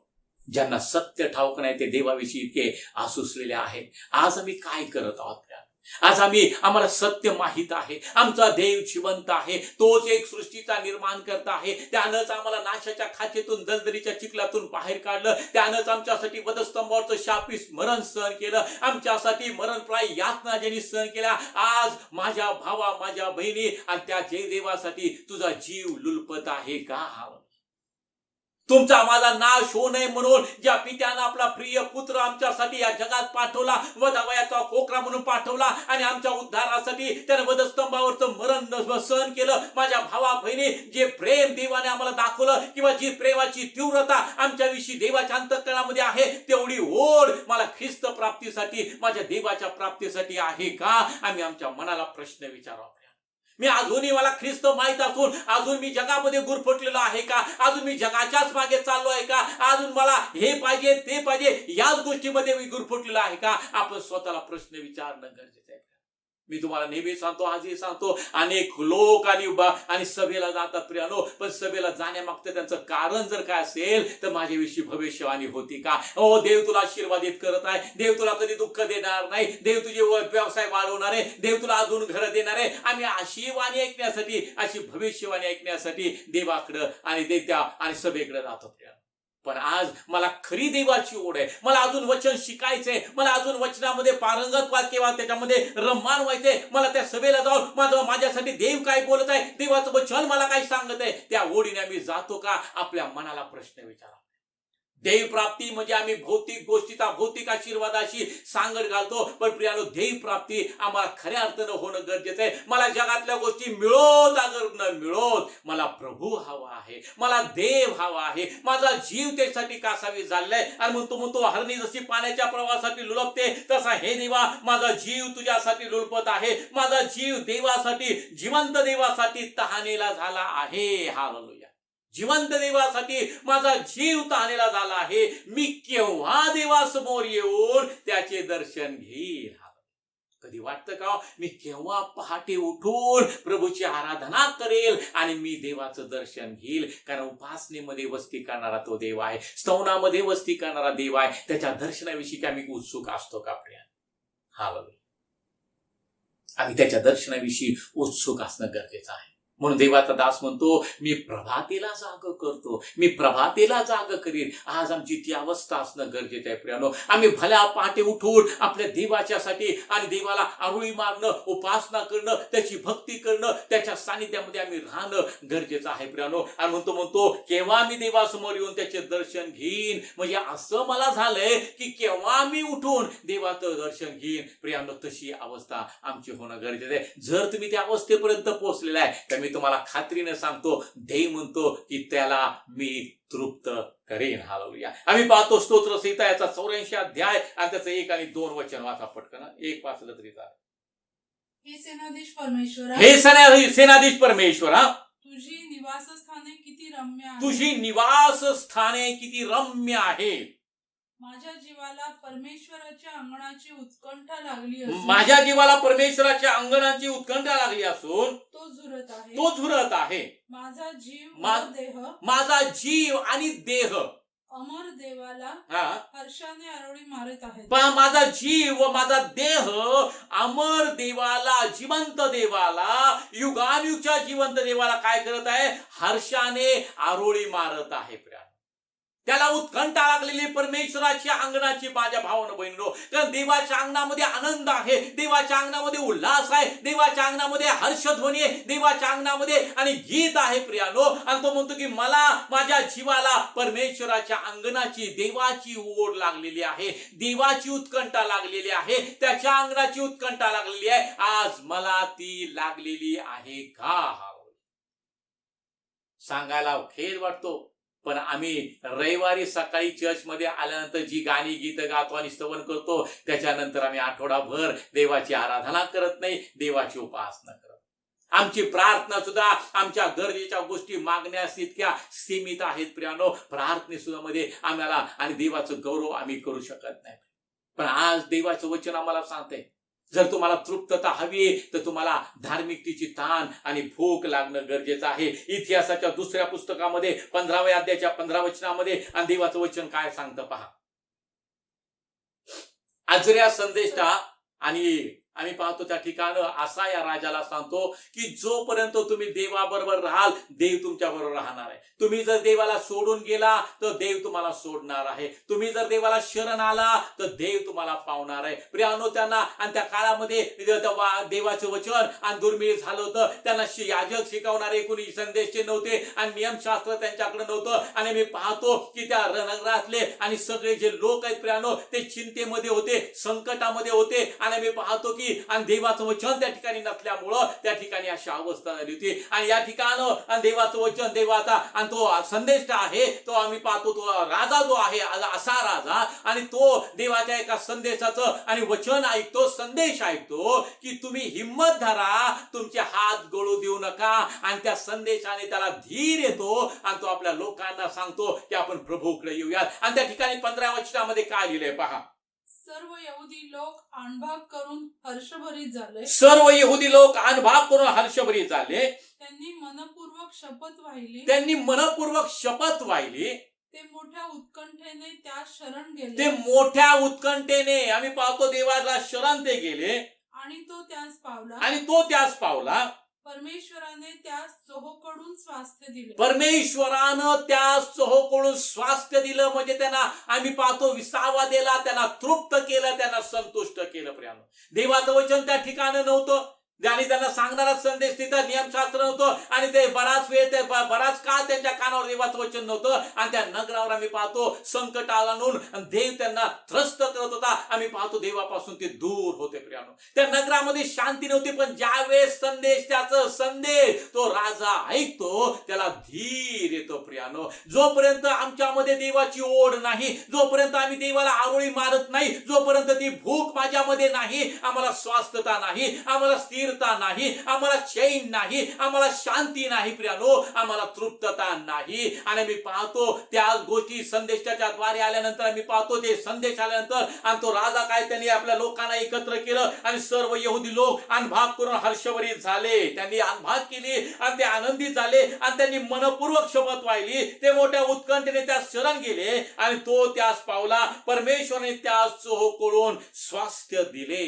ज्यांना सत्य ठाऊक नाही ते देवाविषयी इतके आसुसलेले आहेत. आज आम्ही काय करत आहोत? आज आम्हाला सत्य माहित आहे, आमचा देव जिवंत आहे, तोच एक सृष्टीचा निर्माण करता आहे. त्यानंच आम्हाला नाशाच्या खाचेतून, दलदलीच्या चिखलातून बाहेर काढलं. त्यानंच आमच्यासाठी वधस्तंभावरचं शापिस मरण सहन केलं, आमच्यासाठी मरणप्राय यातना ज्यांनी सहन केल्या. आज माझ्या भावा, माझ्या बहिणी, आणि त्या देवासाठी तुझा जीव लुलपत आहे का? तुमचा माझा नाश होऊ नये म्हणून ज्या पित्यानं आपला प्रिय पुत्र आमच्यासाठी या जगात पाठवला, वधावयाचा खोकरा म्हणून पाठवला आणि आमच्या उद्धारासाठी त्याने वधस्तंभावरचं मरण सहन केलं. माझ्या भावा बहिणी, जे प्रेम देवाने आम्हाला दाखवलं किंवा जी प्रेमाची तीव्रता आमच्याविषयी देवाच्या अंतःकरणामध्ये आहे, तेवढी ओढ मला ख्रिस्त प्राप्तीसाठी, माझ्या देवाच्या प्राप्तीसाठी आहे का? आम्ही आमच्या मनाला प्रश्न विचारावा. मी अजूनही मला ख्रिस्त माहित असून अजून मी जगामध्ये गुरफटलेलो आहे का? अजून मी जगाच्याच मागे चाललो आहे का? अजून मला हे पाहिजे ते पाहिजे याच गोष्टीमध्ये मी गुरफटलेलो आहे का? आपण स्वतःला प्रश्न विचारणं गरजेचं आहे. मी तुम्हाला नेहमी सांगतो, आजही सांगतो, अनेक लोक आणि सभेला जातात प्रियानो, पण सभेला जाण्यामागचं त्यांचं कारण जर काय असेल तर माझ्याविषयी भविष्यवाणी होती का? हो, देव तुला आशीर्वादित करत आहे, देव तुला कधी दुःख देणार नाही, देव तुझे व्यवसाय वाढवणार आहे, देव तुला अजून घर देणार आहे. आम्ही अशी वाणी ऐकण्यासाठी, अशी भविष्यवाणी ऐकण्यासाठी देवाकडं आणि आणि सभेकडे जातो प्रिया. पण आज मला खरी देवाची ओढ आहे. मला अजून वचन शिकायचंय, मला अजून वचनामध्ये पारंगत किंवा त्याच्यामध्ये रममान व्हायचंय. मला त्या सभेला जाऊन माझ्यासाठी देव काय बोलत आहे, देवाचं वचन मला काय सांगत आहे, त्या ओढीने आम्ही जातो का? आपल्या मनाला प्रश्न विचारा. देव प्राप्ती म्हणजे आम्ही भौतिक गोष्टीचा, भौतिक आशीर्वादाशी सांगड घालतो, पण प्रियानो, देव प्राप्ती आम्हाला खऱ्या अर्थानं होणं गरजेचं आहे. मला जगातल्या गोष्टी मिळोत अगर न मिळोत, मला प्रभू हवा आहे, मला देव हवा आहे. माझा जीव त्यासाठी कासावी झालाय. आणि म्हणतो हरणी जशी पाण्याच्या प्रवाहासाठी लुलपते, तसा हे देवा माझा जीव तुझ्यासाठी लुलपत आहे. माझा जीव देवासाठी, जिवंत देवासाठी तहानेला झाला आहे. हालेलुया. जिवंत देवासाठी माझा जीव तहानेला झाला आहे. मी केव्हा देवासमोर येऊन त्याचे दर्शन घेईल? कधी वाटतं का मी केव्हा पहाटे उठून प्रभूची आराधना करेल आणि मी देवाचं दर्शन घेईल? कारण उपासनेमध्ये वस्ती करणारा तो देव आहे, स्तवनामध्ये वस्ती करणारा देव आहे. त्याच्या दर्शनाविषयी आम्ही उत्सुक असतो का प्रिया? हालेलुया. आम्ही त्याच्या दर्शनाविषयी उत्सुक असणं गरजेचं आहे. म्हणून देवाचा दास म्हणतो, मी प्रभातेला जाग करतो, मी प्रभातेला जाग करीन. आज आमची ती अवस्था असणं गरजेचं आहे प्रियानो. आम्ही भल्या पहाटे उठून आपल्या देवाच्यासाठी आणि देवाला आरोळी मारणं, उपासना करणं, त्याची भक्ती करणं, त्याच्या सानिध्यामध्ये आम्ही राहणं गरजेचं आहे प्रियानो. आणि म्हणतो केव्हा मी देवासमोर येऊन त्याचे दर्शन घेईन? म्हणजे असं मला झालंय की केव्हा मी उठून देवाचं दर्शन घेईन. प्रियानो, तशी अवस्था आमची होणं गरजेचं आहे. जर तुम्ही त्या अवस्थेपर्यंत पोहोचलेला आहे तर मी तुम्हाला खात्रीने सांगतो, देव म्हणतो की त्याला मी तृप्त करेन. हालेलुया. आम्ही पाहतो स्तोत्र संहिता याचा 84 अध्याय आणि त्याचं 1 आणि 2 वचन वाचा पटकन. 1 वाचलं तरी चालेल. हे सेनाधीश परमेश्वरा, हे सेनाधीश परमेश्वरा, तुझी निवासस्थाने किती रम्य आहे, तुझी निवासस्थाने किती रम्य आहे. माझ्या जीवाला परमेश्वराच्या अंगणाची उत्कंठा लागली असून, माझ्या जीवाला परमेश्वराच्या अंगणाची उत्कंठा लागली असून तो झुरत आहे. माझा जीव माझा जीव आणि देह अमर देवाला हर्षाने आरोळी मारत आहेत. माझा जीव व माझा देह अमर देवाला, जिवंत देवाला, युगानुयुगच्या जिवंत देवाला काय करत आहे? हर्षाने आरोळी मारत आहे. त्याला उत्कंठा लागलेली परमेश्वराच्या अंगणाची माझ्या भावानं बहिणीनो. कारण देवाच्या अंगणामध्ये आनंद आहे, देवाच्या अंगणामध्ये उल्हास आहे, देवाच्या अंगणामध्ये हर्षध्वनी आहे, देवाच्या अंगणामध्ये आणि गीत आहे प्रियानो. आणि तो म्हणतो की मला, माझ्या जीवाला परमेश्वराच्या अंगणाची, देवाची ओढ लागलेली आहे, देवाची उत्कंठा लागलेली आहे, त्याच्या अंगणाची उत्कंठा लागलेली आहे. आज मला ती लागलेली आहे का? सांगायला खेद वाटतो, पण आम्ही रविवारी सकाळी चर्चमध्ये आल्यानंतर जी गाणी गीत गातो आणि स्तवन करतो, त्याच्यानंतर आम्ही आठवडाभर देवाची आराधना करत नाही, देवाची उपासना करत. आमची प्रार्थना सुद्धा आमच्या गरजेच्या गोष्टी मागण्यास इतक्या सीमित आहेत प्रियानो. प्रार्थनेसुद्धा मध्ये आम्हाला आणि देवाचं गौरव आम्ही करू शकत नाही. पण आज देवाचं वचन आम्हाला सांगते, जर तुम्हाला तृप्तता हवी तर तुम्हाला धार्मिकतेची ताण आणि भूक लागणं गरजेचं आहे. इतिहासाच्या 2ऱ्या पुस्तकामध्ये 15व्या अध्यायाच्या 15 वचनामध्ये आणि देवाचं वचन काय सांगतं पहा. आजऱ्या संदेष्टा आणि आम्ही पाहतो त्या ठिकाणी असा या राजाला सांगतो की जोपर्यंत तुम्ही देवाबरोबर राहाल देव तुमच्या बरोबर राहणार आहे. तुम्ही जर देवाला सोडून गेला तर देव तुम्हाला सोडणार आहे. तुम्ही जर देवाला शरण आला तर देव तुम्हाला पावणार आहे. प्रियानो, त्यांना आणि त्या काळामध्ये देवाचं वचन आणि दुर्मिळ झालं होतं. त्यांना याजक शिकवणारे कोणी संदेशचे नव्हते आणि नियमशास्त्र त्यांच्याकडे नव्हतं. आणि मी पाहतो की त्या नगरातले आणि सगळे जे लोक आहेत प्रियानो ते चिंतेमध्ये होते, संकटामध्ये होते. आणि मी पाहतो की आणि देवाचं वचन त्या ठिकाणी नसल्यामुळं त्या ठिकाणी अशी अवस्था झाली होती. आणि या ठिकाणी देवाचं वचन, देवाचा आणि तो संदेश आहे तो आम्ही पाहतो, तो राजा जो आहे असा राजा, आणि तो देवाच्या एका संदेशाचं आणि वचन ऐकतो, संदेश ऐकतो की तुम्ही हिम्मत धरा, तुमचे हात गळू देऊ नका. आणि त्या संदेशाने त्याला धीर येतो आणि तो आपल्या लोकांना सांगतो की आपण प्रभूकडे येऊयात. आणि त्या ठिकाणी 15 वचनामध्ये काय लिहिलंय पहा. सर्व यहुदी लोक आणभाग करून हर्षभरीत झाले. सर्व यहुदी लोक आणभाग करून हर्षभरीत झाले. त्यांनी मनपूर्वक शपथ वाहिली. त्यांनी मनपूर्वक शपथ वाहिली. ते मोठ्या उत्कंठेने त्या शरण गेले. ते मोठ्या उत्कंठेने आम्ही पाहतो देवाला शरण ते गेले. आणि तो त्यास पावला. आणि तो त्यास पावला. परमेश्वराने त्यास चोहोकडून स्वास्थ्य दिले. परमेश्वरानं त्या चोहोकडून स्वास्थ्य दिलं. म्हणजे त्यांना आम्ही पाहतो विसावा दिला, त्यांना तृप्त केलं, त्यांना संतुष्ट केलं. प्रियानो, देवाचं वचन त्या ठिकाणी नव्हतं आणि त्यांना सांगणारा संदेश तिथं नियमशास्त्र नव्हतं. आणि ते बराच वेळ ते बराच काळ त्यांच्या कानावर देवाचं वचन नव्हतं. आणि त्या नगरावर आम्ही पाहतो संकट आणून देव त्यांना त्रस्त करत होता. आम्ही पाहतो देवापासून ते दूर होते. प्रियानो, त्या नगरामध्ये शांती नव्हती. पण ज्यावेळेस त्याचा संदेश तो राजा ऐकतो त्याला धीर येतो. प्रियानो, जोपर्यंत आमच्यामध्ये देवाची ओढ नाही, जोपर्यंत आम्ही देवाला आरोळी मारत नाही, जोपर्यंत ती भूक माझ्यामध्ये नाही, आम्हाला स्वास्थ्यता नाही, आम्हाला स्थिर नाही, आम्हाला चैन नाही, आम्हाला शांती नाही. प्रियानो, आम्हाला तृप्तता नाही. आणि मी पाहतो त्या गोष्टी संदेशाच्या द्वारे आल्यानंतर आम्ही पाहतो ते संदेश आल्यानंतर आणि तो राजा काय त्यांनी आपल्या लोकांना एकत्र केलं आणि सर्व यहुदी लोक आणभाग करून हर्षभरीत झाले. त्यांनी आणभाग केली आणि ते आनंदित झाले आणि त्यांनी मनपूर्वक शपथ वाहिली. ते मोठ्या उत्कंठेने त्यास शरण गेले आणि तो त्यास पावला. परमेश्वराने त्यास चोहोकडून स्वास्थ्य दिले.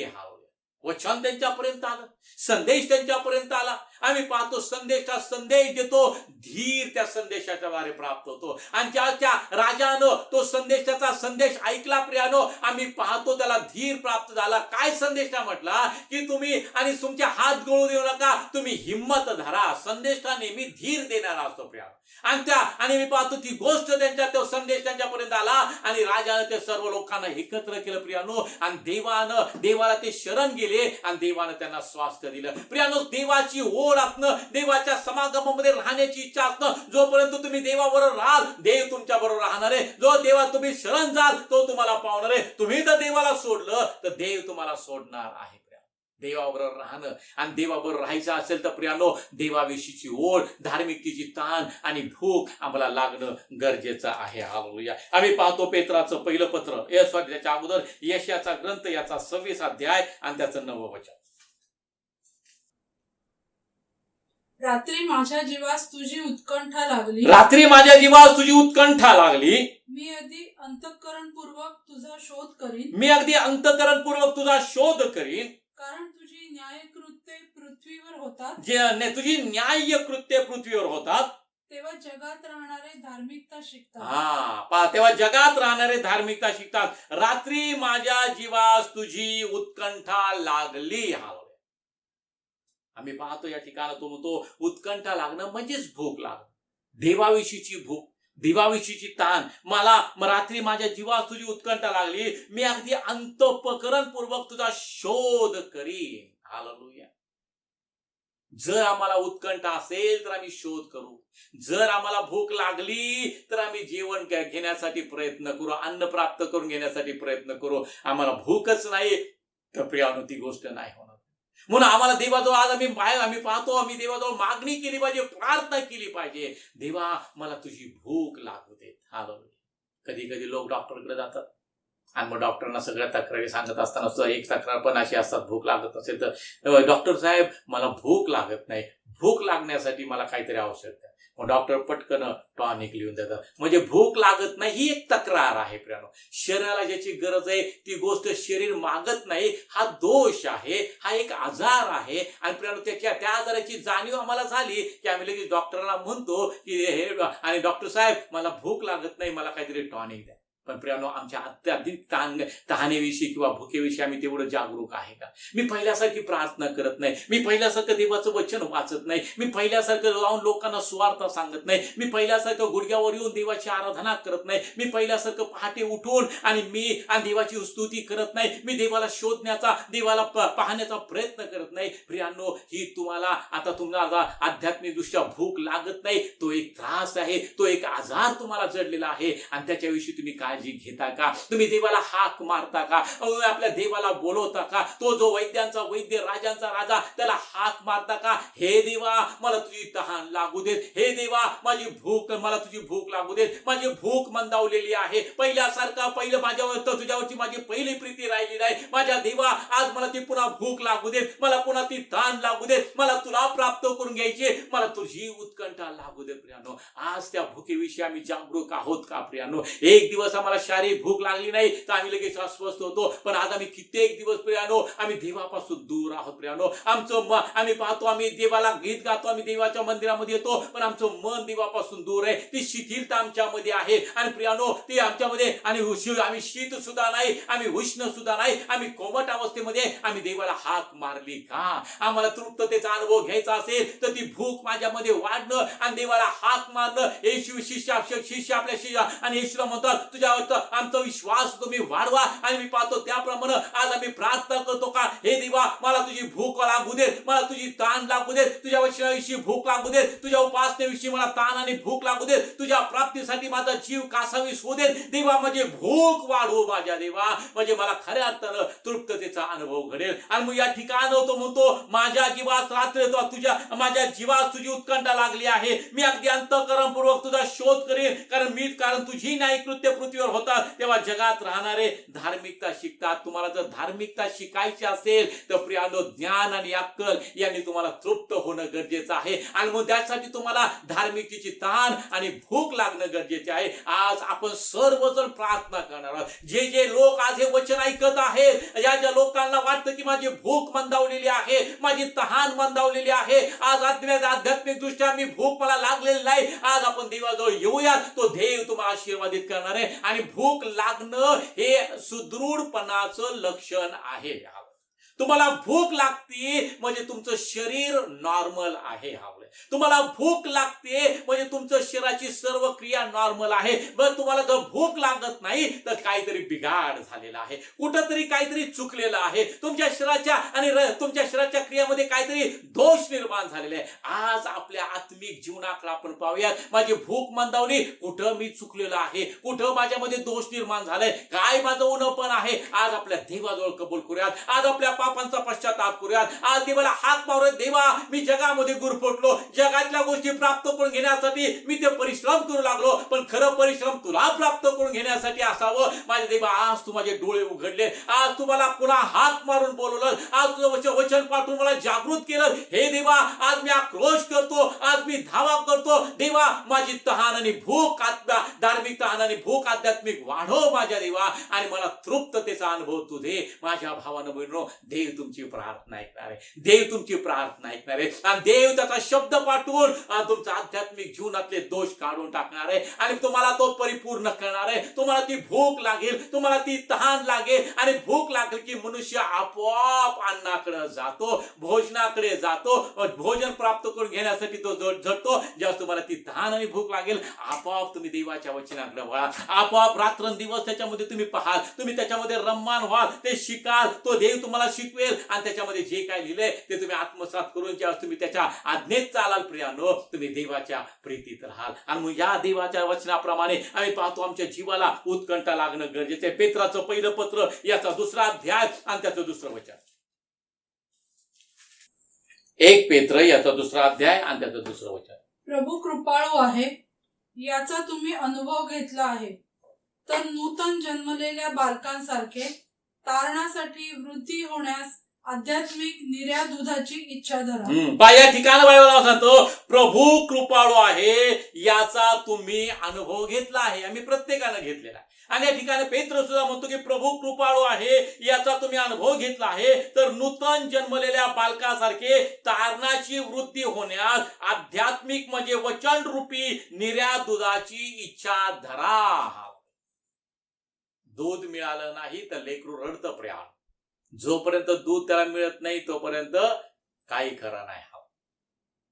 वचन त्यांच्यापर्यंत आलं, संदेश त्यांच्यापर्यंत आला. आम्ही पाहतो संदेश देतो, धीर त्या संदेशाच्या द्वारे प्राप्त होतो. आणि त्या राजानं तो संदेशाचा संदेश ऐकला. प्रियानो, आम्ही पाहतो त्याला धीर प्राप्त झाला. काय संदेश म्हटला की तुम्ही आणि तुमचे हात गळू देऊ नका, तुम्ही हिम्मत धरा. संदेश हा नेहमी धीर देणारा असतो. प्रियानो, आणि मी पाहतो ती गोष्ट त्यांच्या तो संदेश त्यांच्यापर्यंत आला आणि राजानं ते सर्व लोकांना एकत्र केलं. प्रियानो, आणि देवाला ते शरण गेले आणि देवानं त्यांना स्वास्थ्य दिलं. प्रियानो, देवाची ओढ असणं, देवाच्या समागमामध्ये राहण्याची इच्छा असणं. जोपर्यंत तुम्ही देवाबरोबर राहाल देव तुमच्या बरोबर राहणार आहे. जो देवा तुम्ही शरण जाल तो तुम्हाला पावणार आहे. तुम्ही जर देवाला सोडलं तर देव तुम्हाला सोडणार आहे. देवाबरोबर राहणं आणि देवाबरोबर राहायचं असेल तर प्रियानो, देवाविषयीची ओढ, धार्मिकतेची ताण आणि भूक आम्हाला लागणं गरजेचं आहे. हालेलुया. आम्ही पाहतो पेत्राचं पहिलं पत्र, त्याच्या अगोदर यशाचा ग्रंथ याचा 26 अध्याय आणि त्याचं 9 वचन. रात्री माझ्या जीवास तुझी उत्कंठा लागली. रात्री माझ्या जीवास तुझी उत्कंठा लागली. मी अगदी अंतःकरणपूर्वक तुझा शोध करीन. मी अगदी अंतःकरणपूर्वक तुझा शोध करीन. कारण तुझी न्यायकृत्ये पृथ्वीवर होतात. तुझी न्याय कृत्य पृथ्वीवर होतात. तेव्हा जगात राहणारे धार्मिकता शिकतात. तेव्हा जगात राहणारे धार्मिकता शिकतात. रात्री माझ्या जीवास तुझी उत्कंठा लागली. आम्ही पाहतो या ठिकाणी तो म्हणतो उत्कंठा लागणं म्हणजेच भूक लागणं, देवाविषयीची भूक, देवाविषयीची ताण. मला रात्री माझ्या जीवास तुझी उत्कंठा लागली. मी अगदी अंतःकरणपूर्वक तुझा शोध करीन. हालेलुया. जर आम्हाला उत्कंठा असेल तर आम्ही शोध करू. जर आम्हाला भूक लागली तर आम्ही जेवण घेण्यासाठी प्रयत्न करू, अन्न प्राप्त करून घेण्यासाठी प्रयत्न करू. आम्हाला भूकच नाही तर प्रियानो ती गोष्ट नाही होणार. म्हणून आम्हाला देवाजवळ आज आम्ही पाहतो, आम्ही देवाजवळ मागणी केली पाहिजे, प्रार्थना केली पाहिजे. देवा मला तुझी भूक लागू दे. कधी कधी लोक डॉक्टरकडे जातात आणि मग डॉक्टरांना सगळ्या तक्रारी सांगत असताना एक तक्रार पण अशी असतात, भूक लागत असेल तर डॉक्टर साहेब मला भूक लागत नाही, भूक लागण्यासाठी मला काहीतरी आवश्यक आहे. डॉक्टर पटकन टॉनिक लिहून देतात. म्हणजे भूक लागत नाही ही एक तक्रार आहे प्रियानो. शरीराला ज्याची गरज आहे ती गोष्ट शरीर मागत नाही, हा दोष आहे, हा एक आजार आहे. आणि प्रियानो त्या आजाराची जाणीव आम्हाला झाली की आम्ही लगेच डॉक्टरला म्हणतो की हे, आणि डॉक्टर साहेब मला भूक लागत नाही, मला काहीतरी टॉनिक द्या. पण प्रियानो आमच्या अत्याधिक तहानेविषयी किंवा भुकेविषयी आम्ही तेवढं जागरूक आहे का? मी पहिल्यासारखी प्रार्थना करत नाही, मी पहिल्यासारखं देवाचं वचन वाचत नाही, मी पहिल्यासारखं जाऊन लोकांना सुवार्ता सांगत नाही, मी पहिल्यासारखं गुडघ्यावर येऊन देवाची आराधना करत नाही, मी पहिल्यासारखं पहाटे उठून आणि देवाची स्तुती करत नाही, मी देवाला शोधण्याचा, देवाला पाहण्याचा प्रयत्न करत नाही. प्रियांनो, ही तुम्हाला आध्यात्मिक दृष्ट्या भूक लागत नाही, तो एक त्रास आहे, तो एक आजार तुम्हाला जडलेला आहे. आणि त्याच्याविषयी तुम्ही काळजी घेता का? तुम्ही देवाला हाक मारता का? आपल्या देवाला बोलवता का? तो जो वैद्यांचा वैद्य, राजांचा राजा, त्याला हाक मारता का? हे देवा मला तुझी तहान लागू देत, हे देवा मला तुझी भूक लागू देत, माझी भूक मंदावलेली आहे, पहिलं माझ्यावर तुझ्यावरची माझी पहिली प्रीती राहिली नाही. माझ्या देवा आज मला ती पुन्हा भूक लागू देत, मला पुन्हा ती तहान लागू देत, मला तुला प्राप्त करून घ्यायची, मला तुझी उत्कंठा लागू देत. प्रियानो, आज त्या भुकेविषयी आम्ही जागरूक आहोत का? प्रियानो, एक दिवस आम्हाला शारीरिक भूक लागली नाही तर आम्ही लगेच अस्वस्थ होतो, पण आज आम्ही कित्येक दिवस प्रियानो आम्ही देवापासून दूर आहोत. प्रियानो, आम्ही पाहतो, आम्ही देवाला गीत गातो, आम्ही देवाच्या मंदिरामध्ये येतो, पण आमचं मन देवापासून दूर आहे, ती शिथिलता आमच्यामध्ये आहे. आणि प्रियानो, ती आमच्यामध्ये, आणि आम्ही शीत सुद्धा नाही, आम्ही उष्ण सुद्धा नाही, आम्ही कोमट अवस्थेमध्ये आम्ही देवाला हाक मारली का? आम्हाला तृप्ततेचा अनुभव घ्यायचा असेल तर ती भूक माझ्यामध्ये वाढणं आणि देवाला हाक मारणं. येशू शिष्य आपल्या शिष्य आणि येशूला म्हणतात तुझ्यावर आमचा विश्वास तुम्ही वाढवा. आणि मी पाहतो त्याप्रमाणे आज आम्ही प्रार्थना करतो का? हे देवा मला तुझी भूक लागू दे, मला तुझी ताण लागू दे, तुझ्या वचनाविषयी भूक लागू दे, तुझ्या उपासनेविषयी मला ताण आणि भूक लागू दे, तुझ्या प्राप्तीसाठी माझा जीव कासावीस होऊ दे. देवा म्हणजे भूक वाढवू माझ्या देवा, म्हणजे मला खऱ्या अर्थानं तृप्ततेचा अनुभव घडेल. आणि मग या ठिकाणी तो म्हणतो माझ्या जीवास रात्र माझ्या जीवास तुझी उत्कंठा लागली आहे, मी अगदी अंतःकरणपूर्वक तुझा शोध करेन, कारण तुझी न्यायकृत्य पृथ्वीवर होतात तेव्हा जगात राहणारे धार्मिकता शिकतात. तुम्हाला जर धार्मिकता शिकायची असेल तर प्रियानो, ज्ञान आणि अक्कल यांनी तुम्हाला तृप्त होणं गरजेचं आहे. आणि मग त्यासाठी तुम्हाला धार्मिकतेची ताण आणि भूक लागणं गरजेचे आहे. आज आपण सर्वजण प्रार्थना करणार आहोत. जे लोक आज हे वचन ऐकत आहेत, ज्या लोकांना वाटतं की माझी भूक मंदावलेली आहे, माझी तहान मंदावलेली आहे, आज आध्यात्मिक दृष्ट्या मी भूक मला लागलेली नाही, आज आपण देवाजवळ येऊयात. तो देव तुम्हाला आशीर्वादित करणार आहे. आणि भूक लागणं हे सुदृढपणाचं लक्षण आहे. तुम्हाला भूक लागते म्हणजे तुमचं शरीर नॉर्मल आहे. तुम्हाला भूक लागते म्हणजे तुमचं शरीराची सर्व क्रिया नॉर्मल आहे. बरं, तुम्हाला जर भूक लागत नाही तर काहीतरी बिघाड झालेला आहे, कुठंतरी काहीतरी चुकलेलं आहे, तुमच्या शरीराच्या क्रियामध्ये काहीतरी दोष निर्माण झालेला आहे. आज आपल्या आत्मिक जीवनाकडे आपण पाहूयात. माझी भूक मंदावली, कुठं मी चुकलेलो आहे, कुठं माझ्यामध्ये दोष निर्माण झालाय, काय माझं उणपण आहे. आज आपल्या देवाजवळ कबूल करूयात, आज आपल्या पापांचा पश्चाताप करूयात. आज देवाला हाक मारूयात, देवा मी जगामध्ये गुरफटलो, जगातल्या गोष्टी प्राप्त करून घेण्यासाठी मी ते परिश्रम करू लागलो, पण खरं परिश्रम तुला प्राप्त करून घेण्यासाठी असावं. माझे देवा, आज तू माझे डोळे उघडले, आज तू मला पुन्हा हाक मारून बोलवलं, आज तुझं वचन पाठवून मला जागृत केलं. हे देवा, आज मी आक्रोश करतो, आज मी धावा करतो. देवा, माझी तहान आणि भूक, धार्मिक तहान आणि भूक आध्यात्मिक वाढव माझ्या देवा, आणि मला तृप्ततेचा अनुभव तू दे. माझ्या भावानं बहिणीनो, देव तुमची प्रार्थना ऐकणार आहे, देव तुमची प्रार्थना ऐकणार आहे, आणि देव त्याचा शब्द पाठवून तुमच्या आध्यात्मिक जीवनातले दोष काढून टाकणार आहे, आणि तुम्हाला तो परिपूर्ण करणार आहे. तुम्हाला ती भूक लागेल, तुम्हाला ती तहान लागेल, आणि भूक लागेल की मनुष्य आपोआप अन्नाकडे जातो, भोजनाकडे जातो, भोजन प्राप्त करून घेण्यासाठी तो झटतो. जेव्हा तुम्हाला ती तहान आणि भूक लागेल, आपोआप तुम्ही देवाच्या वचनाकडे वळा, आपोआप रात्रंदिवस त्याच्यामध्ये तुम्ही पाहाल, तुम्ही त्याच्यामध्ये रममान व्हाल, ते शिकाल, तो देव तुम्हाला शिकवेल, आणि त्याच्यामध्ये जे काय लिहिलंय ते तुम्ही आत्मसात करून जेव्हा तुम्ही त्याच्या आज्ञेत चालाल प्रियानो, तुम्ही देवाच्या प्रीतीत राहाल. आणि मग या देवाच्या वचनाप्रमाणे आम्ही पाहतो आमच्या जीवाला उत्कंठा लागणं गरजेचं आहे. पेत्राचं पहिलं पत्र याचा 2रा अध्याय आणि त्याचं 2रं वचन. 1 पेत्र याचा 2रा अध्याय आणि त्याचं 2रं वचन. प्रभू कृपाळू आहे याचा तुम्ही अनुभव घेतला आहे, तर नूतन जन्मलेल्या बालकांसारखे तारणासाठी वृद्धी होण्यास आध्यात्मिक निर्या दुधाची इच्छा धरा. पहा या ठिकाणी बायबल सांगतो प्रभू कृपाळू आहे याचा तुम्ही अनुभव घेतला आहे. आम्ही प्रत्येकानं घेतलेला आहे. आणि या ठिकाणी पेत्र सुद्धा म्हणतो की प्रभू कृपाळू आहे याचा तुम्ही अनुभव घेतला आहे. तर नूतन जन्मलेल्या बालकासारखे तारणाची वृद्धी होण्यास आध्यात्मिक म्हणजे वचन रूपी निर्या दुधाची इच्छा धरा. दूध मिळालं नाही तर लेकरू रडतं प्रिया. जोपर्यंत दूध त्याला मिळत नाही तोपर्यंत काही खरं नाही.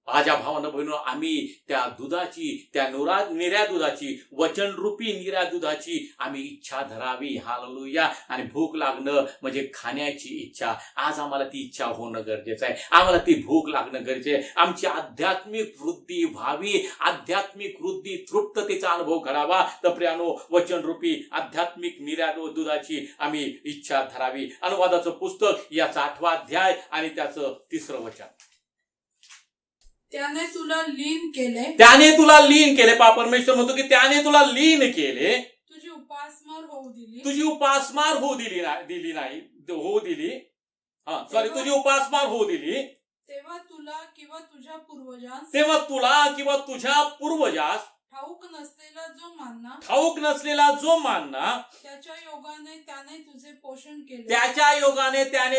माझ्या भावानं बहिणो आम्ही त्या दुधाची त्या निर्या दुधाची वचनरूपी निर्या दुधाची आम्ही इच्छा धरावी. हालेलुया. आणि भूक लागणं म्हणजे खाण्याची इच्छा. आज आम्हाला ती इच्छा होणं गरजेचं आहे. आम्हाला ती भूक लागणं गरजेचं आहे. आमची आध्यात्मिक वृद्धी व्हावी. आध्यात्मिक वृद्धी तृप्ततेचा अनुभव करावा. तर प्रियानो वचनरूपी आध्यात्मिक निर्या दुधाची आम्ही इच्छा धरावी. अनुवादाचं पुस्तक याचा 8वा अध्याय आणि त्याचं 3रं वचन. त्याने तुला लीन केले. त्याने तुला लीन केले. पहा परमेश्वर म्हणतो की त्याने तुला लीन केले. तुझी उपासमार होऊ दिली. तुझी उपासमार होऊ दिली नाही होऊ दिली. तुझी उपासमार होऊ दिली. तेव्हा तुला किंवा तुझ्या पूर्वजास ठाऊक नसलेला जो मानना त्याच्या योगाने त्याने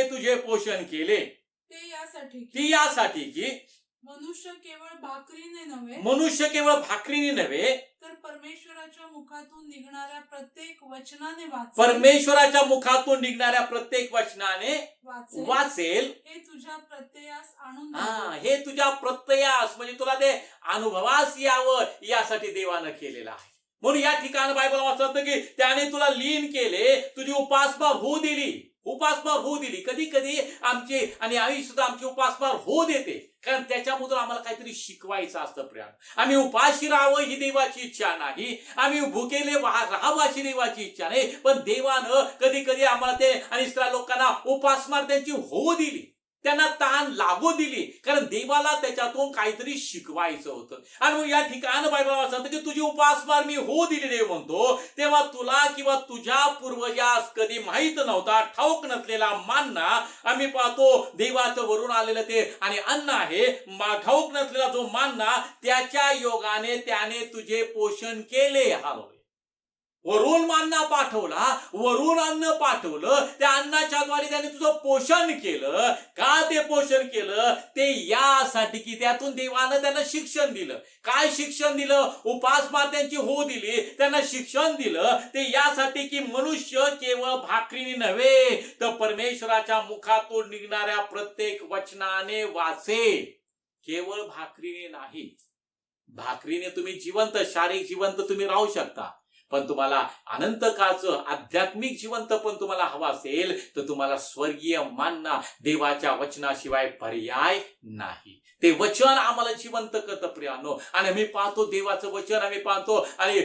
तुझे पोषण केले. ते यासाठी की मनुष्य केवळ भाकरीने नव्हे तर परमेश्वराच्या मुखातून निघणाऱ्या प्रत्येक वचनाने वाचेल. हे तुझ्या प्रत्ययास म्हणजे तुला ते अनुभवास यावं यासाठी देवानं केलेलं आहे. म्हणून या ठिकाणी बायबल वाचत की त्याने तुला लीन केले. तुझी उपासमार होऊ दिली. कधी कधी आमची आणि आई सुद्धा आमची उपासमार होऊ देते. कारण त्याच्यामधून आम्हाला काहीतरी शिकवायचं असतं प्रिया. आम्ही उपाशी राहावं ही देवाची इच्छा नाही. आम्ही भुकेले राहावं अशी देवाची इच्छा नाही. पण देवानं कधी कधी आम्हाला ते आणि इस्रायल लोकांना उपासमार त्यांची होऊ दिली. त्यांना ताण लागू दिली. कारण देवाला त्याच्यातून काहीतरी शिकवायचं होतं. आणि मग या ठिकाणी बायबल वाचतं की तुझी उपासमार मी होऊ दिली देव म्हणतो. तेव्हा तुला किंवा तुझ्या पूर्वजास कधी माहित नव्हता ठाऊक नसलेला मानना आम्ही पाहतो देवाचं वरून आलेलं ते आणि अन्न आहे. ठाऊक नसलेला जो मानना त्याच्या योगाने त्याने तुझे पोषण केले. हालेलुया. वरून मान्ना पाठवला, वरून अन्न पाठवलं. त्या अन्नाच्या द्वारे त्याने तुझं पोषण केलं. का ते पोषण केलं? ते यासाठी की त्यातून देवानं त्यांना शिक्षण दिलं. काय शिक्षण दिलं? उपासमार त्यांची होऊ दिली. त्यांना शिक्षण दिलं ते यासाठी की मनुष्य केवळ भाकरीने नव्हे तर परमेश्वराच्या मुखातून निघणाऱ्या प्रत्येक वचनाने वाचे. केवळ भाकरीने नाही. भाकरीने तुम्ही शारीरिक जिवंत तुम्ही राहू शकता. पण तुम्हाला अनंत काळचं आध्यात्मिक जिवंत पण तुम्हाला हवा असेल तर तुम्हाला स्वर्गीय मानना देवाच्या वचनाशिवाय पर्याय नाही. ते वचन आम्हाला जिवंत करतं प्रियानो. आणि आम्ही पाहतो देवाचं वचन आम्ही पाहतो आणि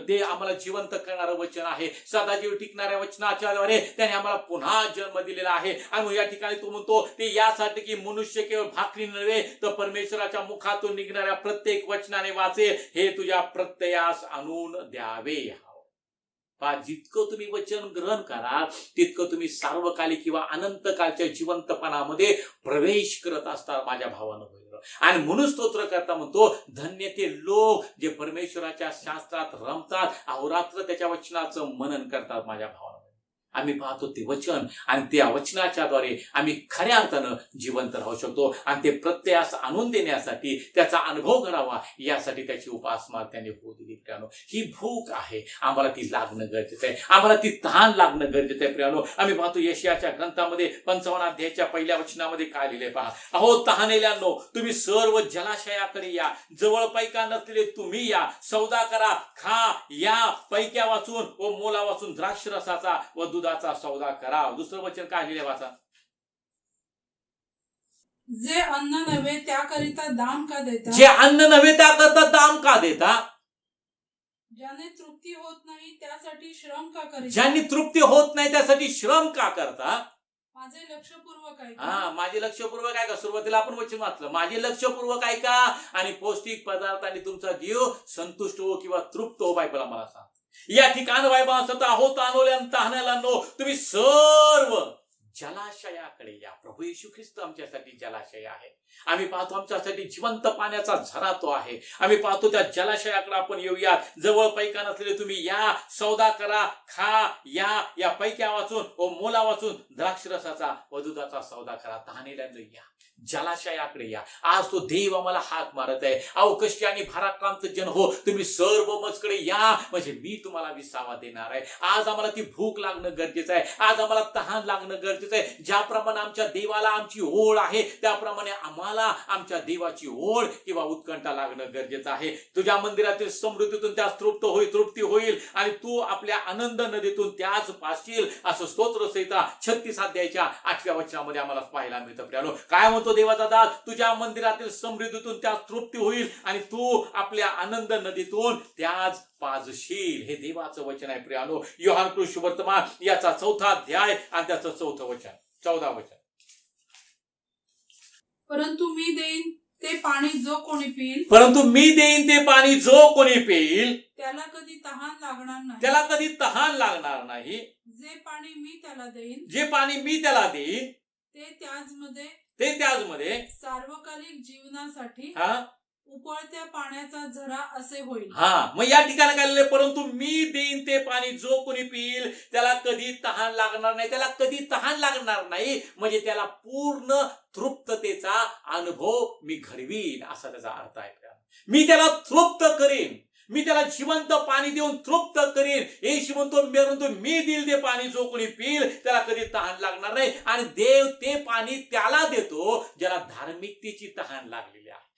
ते आम्हाला जिवंत करणारं वचन आहे. सदाजीव टिकणाऱ्या वचनाच्या द्वारे त्याने आम्हाला पुन्हा जन्म दिलेला आहे. आणि या ठिकाणी तो म्हणतो ते यासाठी की मनुष्य केवळ भाकरी नव्हे तर परमेश्वराच्या मुखातून निघणाऱ्या प्रत्येक वचनाने वाचे. हे तुझ्या प्रत्ययास आणून द्यावे. जितकं तुम्ही वचन ग्रहण कराल तितकं तुम्ही सार्वकालिक किंवा अनंत काळच्या जिवंतपणामध्ये प्रवेश करत असतात माझ्या भावानं. आणि म्हणून स्तोत्र करता म्हणतो धन्य ते लोक जे परमेश्वराच्या शास्त्रात रमतात, अहोरात्र त्याच्या वचनाचं मनन करतात माझ्या भावानं. आम्ही पाहतो ते वचन आणि त्या वचनाच्या द्वारे आम्ही खऱ्या अर्थानं जिवंत राहू शकतो. आणि ते प्रत्ययास आणून देण्यासाठी त्याचा अनुभव करावा यासाठी त्याची उपासमार त्याने होऊ दिली. प्रियानो ही भूक आहे. आम्हाला ती लागणं गरजेचं आहे. आम्हाला ती तहान लागणं गरजेचं आहे. प्रियानो आम्ही पाहतो यशायाच्या ग्रंथामध्ये 55 अध्यायाच्या 1ल्या वचनामध्ये काय लिहिले पहा. अहो तहानेल्यांनो तुम्ही सर्व जलाशयाकडे या. जवळ पैका नसलेले तुम्ही या. सौदा करा, खा, या पैक्या वाचून व मोला वाचून द्राक्ष रसाचा व दुधाचा सौदा करा. दुसरं वचन काय लिहिले वाचा. जे अन्न नव्हे त्याकरिता दाम का देता. जे अन्न नव्हे त्याकरिता दाम का देता. ज्याने तृप्ती होत नाही त्यासाठी श्रम का करीता. ज्यांनी तृप्ती होत नाही त्यासाठी श्रम का करता. माझे लक्षपूर्वक आहे. माझे लक्षपूर्वक आहे का. सुरुवातीला आपण वचन वाचलं माझे लक्षपूर्वक आहे का आणि पौष्टिक पदार्थांनी तुमचा जीव संतुष्ट हो किंवा तृप्त हो. बायबल आम्हाला सांग. या ठिकाणी बायबल असतं आहो तहानेल्यांनो तुम्ही सर्व जलाशयाकडे या. प्रभू येशू ख्रिस्त आमच्यासाठी जलाशय आहे. आम्ही पाहतो आमच्यासाठी जिवंत पाण्याचा झरा तो आहे. आम्ही पाहतो त्या जलाशयाकडे आपण येऊया. जवळ पैका नसलेले तुम्ही या, सौदा करा, खा, या पैक्या वाचून व मोला वाचून द्राक्षरसाचा व दुधाचा सौदा करा. तहानेल्यानं या, जलाशयाकडे या. आज तो देव आम्हाला हाक मारत आहे. अवकष्टी आणि भाराक्रांत जन हो, तुम्ही सर्व मजकडे या, म्हणजे मी तुम्हाला विसावा देणार आहे. आज आम्हाला ती भूक लागणं गरजेचं आहे. आज आम्हाला तहान लागणं गरजेचं आहे. ज्याप्रमाणे आमच्या देवाला आमची ओढ आहे, त्याप्रमाणे आम्हाला आमच्या देवाची ओढ किंवा उत्कंठा लागणं गरजेचं आहे. तुझ्या मंदिरातील समृद्धीतून त्यास तृप्ती होईल आणि तू आपल्या आनंद नदीतून त्याच पाशील, असं स्तोत्रसंहिता 36 अध्यायाच्या 8व्या वचनामध्ये आम्हाला पाहायला मिळतं. प्रियानो, काय म्हणतो देवाचा दास? तुझ्या मंदिरातील समृद्धीतून त्यास तृप्ती होईल आणि तू आपल्या आनंद नदीतून त्याच पाजशील. हे देवाचं वचन आहे. प्रियानो, योहान सुवर्तमान याचा 4था अध्याय आणि त्याचं 4थं वचन, 14 वचन. परंतु मी देईन ते पाणी जो कोणी पिईल, परंतु मी देईन ते पाणी जो कोणी पिईल, त्याला कधी तहान लागणार नाही. त्याला कधी तहान लागणार नाही. जे पाणी मी त्याला देईन, जे पाणी मी त्याला देईन, ते त्याचमध्ये सार्वकालिक जीवनासाठी उपळत्या पाण्याचा झरा असे होईल. मग या ठिकाणी काय लिहिले? परंतु मी देईन ते पाणी जो कोणी पिईल, त्याला कधी तहान लागणार नाही. त्याला कधी तहान लागणार नाही म्हणजे त्याला पूर्ण तृप्ततेचा अनुभव मी घडवीन, असा त्याचा अर्थ आहे. मी त्याला तृप्त करीन, मी त्याला जिवंत पाणी देऊन तृप्त करीन. येशू म्हणतो मी देईल ते पाणी जो कोणी पिईल, त्याला कधी तहान लागणार नाही. आणि देव ते पाणी त्याला देतो ज्याला धार्मिकतेची तहान लागलेली आहे.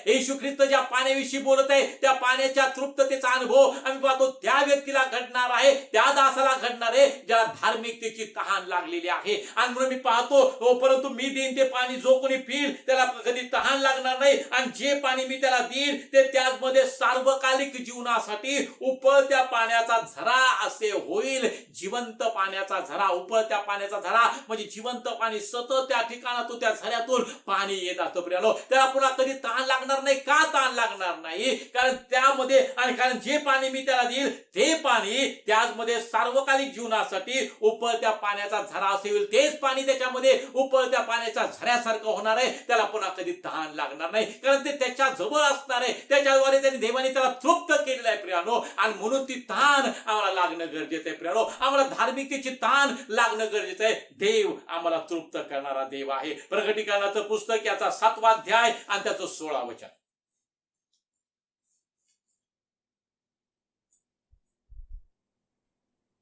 येशू ख्रिस्त ज्या पाण्याविषयी बोलत आहे, त्या पाण्याच्या तृप्ततेचा अनुभव आम्ही पाहतो त्या व्यक्तीला घडणार आहे, त्या दासाला घडणार आहे ज्याला धार्मिकतेची तहान लागलेली आहे. आणि म्हणून मी पाहतो, परंतु मी देईन ते पाणी जो कोणी पिईल, त्याला कधी तहान लागणार नाही. आणि जे पाणी मी त्याला देईन ते त्याचमध्ये सार्वकालिक जीवनासाठी उपळत्या पाण्याचा झरा असे होईल. जिवंत पाण्याचा झरा, उपळत्या पाण्याचा झरा म्हणजे जिवंत पाणी सतत त्या ठिकाणातून, त्या झऱ्यातून पाणी येत असतं. प्रियानो, त्याला पुन्हा कधी तहान लागणार नाही. का तहान लागणार नाही? कारण त्यामध्ये, आणि कारण जे पाणी मी त्याला देईल ते पाणी त्याचमध्ये सार्वकालिक जीवनासाठी उपळत्या पाण्याचा झरा असेल. तेच पाणी त्याच्यामध्ये उपळत्या पाण्याच्या झऱ्यासारखं होणार आहे. त्याला पुन्हा कधी तहान लागणार नाही, कारण ते त्याच्या जवळ असणार आहे. त्याच्याद्वारे त्यांनी देवाने त्याला तृप्त केलेलं आहे. प्रियानो, आणि म्हणून ती तहान आम्हाला लागणं गरजेचं आहे. प्रियानो, आम्हाला धार्मिकतेची तहान लागणं गरजेचं आहे. देव आम्हाला तृप्त करणारा देव आहे. प्रकटीकरणाचं पुस्तक याचा 7वा अध्याय आणि त्याचं 16 वचन.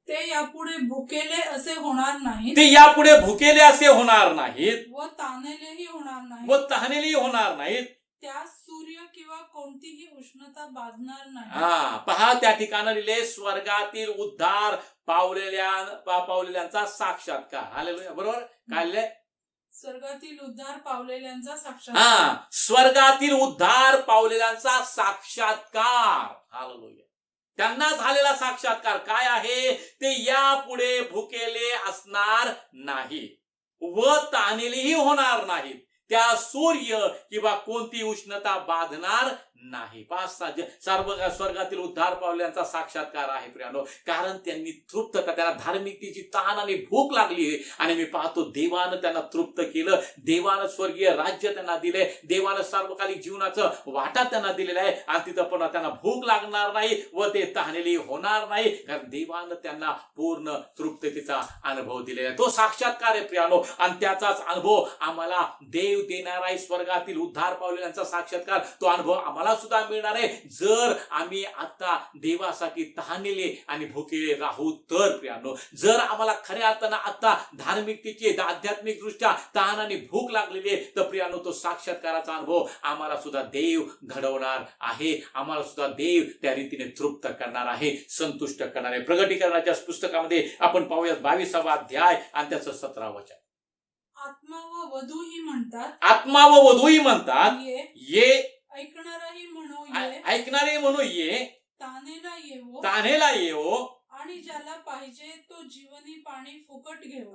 ते यापुढे भुकेले असे होणार नाहीत, ते यापुढे भुकेले असे होणार नाहीत व ताणलेही होणार नाहीत, व तहानेली होणार नाहीत. त्यास सूर्य किंवा कोणतीही उष्णता बाधणार नाही. पहा, त्या ठिकाणी लिहिले स्वर्गातील उद्धार पावलेल्यांचा साक्षात्कार. हालेलुया. बरोबर काय लिहिले? स्वर्गातील उद्धार पावलेल्यांचा साक्षात्कार. स्वर्गातील उद्धार पावलेल्यांचा साक्षात्कार. हालेलुया. त्यांना झालेला साक्षात्कार काय आहे? ते यापुढे भुकेले असणार नाही व ताणलेही होणार नाहीत. त्या सूर्य किंवा कोणती उष्णता बाधणार नाही. 5 स्वर्गातील उद्धार पावल्यांचा साक्षात्कार आहे. प्रियानो, कारण त्यांनी तृप्तता, त्यांना धार्मिकतेची तहान आणि भूक लागली आहे. आणि मी पाहतो देवानं त्यांना तृप्त केलं. देवानं स्वर्गीय राज्य त्यांना दिले. देवानं सार्वकालिक जीवनाचं वाटा त्यांना दिलेलं आहे. आणि तिथं पण त्यांना भूक लागणार नाही व ते तहानेली होणार नाही, कारण देवानं त्यांना पूर्ण तृप्ततेचा अनुभव दिलेला आहे. तो साक्षात्कार आहे. प्रियानो, आणि त्याचाच अनुभव आम्हाला देव देणार आहे. स्वर्गातील उद्धार पावलेल्यांचा साक्षात्कार, तो अनुभव आम्हाला सुद्धा मिळणार आहे जर आम्ही आता देवासाठी तहानलेले आणि भुकेले राहू तर. प्रियानो, जर आम्हाला खऱ्या अर्थानं आता धार्मिकतेची, आध्यात्मिक दृष्ट्या तहान आणि भूक लागलेली आहे, तर प्रियानो तो साक्षात्काराचा अनुभव आम्हाला सुद्धा देव घडवणार आहे. आम्हाला सुद्धा देव त्या रीतीने तृप्त करणार आहे, संतुष्ट करणार आहे. प्रकटीकरणाच्या पुस्तकामध्ये आपण पाहूया 22वा अध्याय आणि त्याचं 17 वचन. आत्मा व वधूही म्हणतात, आत्मा व वधूही म्हणतात, ये. ऐकणारही म्हणू ये, ऐकणारे म्हणू ये. तानेला येवो, तानेला येवो. आणि ज्याला पाहिजे तो जीवनी पाणी फुकट घेऊ.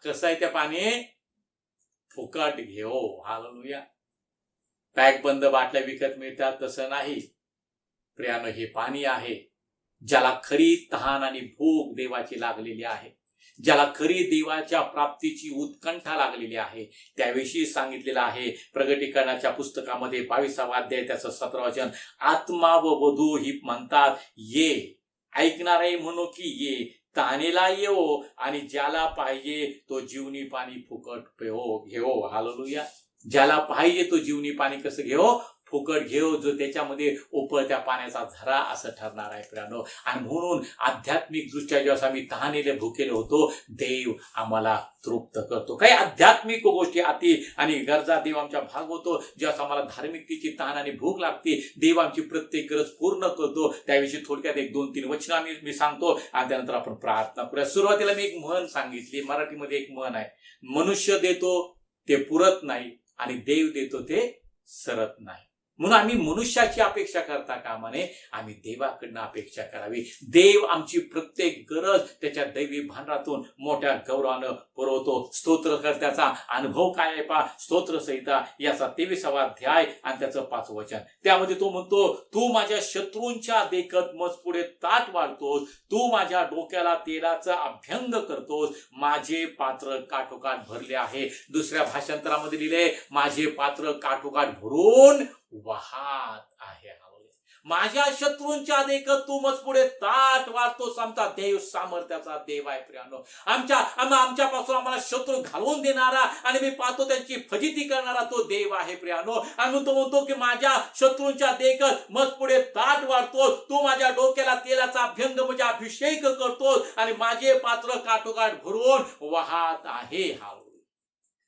कसं आहे ते पाणी? फुकट घेऊ. हालेलुया. पॅक बंद बाटल्या विकत मिळतात तसं नाही. प्रियानो, हे पाणी आहे ज्याला खरी तहान आणि भूक देवाची लागलेली आहे. ज्याला खरी देवाच्या प्राप्तीची उत्कंठा लागलेली आहे, त्याविषयी सांगितलेलं आहे प्रगटीकरणाच्या पुस्तकामध्ये 22वा अध्याय त्याचं 17 वचन. आत्मा व वधू ही म्हणतात ये, ऐकणारे म्हणू की ये, तहानेला येवो आणि ज्याला पाहिजे तो जीवनी पाणी फुकट पेहो घेओ. हालेलुया. ज्याला पाहिजे तो जीवनी पाणी कसं घेओ? फुकट घेऊ, जो त्याच्यामध्ये उकळत्या पाण्याचा झरा असं ठरणार आहे प्रियानो. आणि म्हणून आध्यात्मिक दृष्ट्या जेव्हा आम्ही तहानेले भुकेले होतो, देव आम्हाला तृप्त करतो. काही आध्यात्मिक गोष्टी अति आणि गरजा देव आमच्या भागवतो. जेव्हा आम्हाला धार्मिकतेची तहान आणि भूक लागते, देव आमची प्रत्येक गरज पूर्ण करतो. त्याविषयी थोडक्यात 1-2-3 वचन मी सांगतो आणि त्यानंतर आपण प्रार्थना करूया. सुरुवातीला मी एक म्हण सांगितली, मराठीमध्ये एक म्हण आहे, मनुष्य देतो ते पुरत नाही आणि देव देतो ते सरत नाही. म्हणून आम्ही मनुष्याची अपेक्षा करता कामा नये, आम्ही देवाकडनं अपेक्षा करावी. देव आमची प्रत्येक गरज त्याच्या दैवी भांडारातून मोठ्या गौरवानं पुरवतो. स्तोत्रकर्त्याचा अनुभव काय आहे पहा, स्तोत्र संहिता याचा 23वा अध्याय आणि त्याचं 5वं वचन. त्यामध्ये तो म्हणतो, तू माझ्या शत्रूंच्या देखत मज पुढे ताट वाढतोस, तू माझ्या डोक्याला तेलाचा अभ्यंग करतोस, माझे पात्र काठोकाठ भरले आहे. दुसऱ्या भाषांतरामध्ये लिहिले, माझे पात्र काठोकाठ भरून वाहत आहे. माझ्या शत्रूंच्या देखत तू मज पुढे ताट वाढतोस. आमचा देव सामर्थ्याचा देव आहे प्रियानो. आमच्यापासून आम्हाला शत्रू घालवून देणारा आणि मी पाहतो त्यांची फजिती करणारा तो देव आहे प्रियानो. आणि तो म्हणतो की माझ्या शत्रूंच्या देखत मज पुढे ताट वाढतोस, तू माझ्या डोक्याला तेलाचा अभ्यंग म्हणजे अभिषेक करतोस आणि माझे पात्र काठोकाठ भरून वाहत आहे.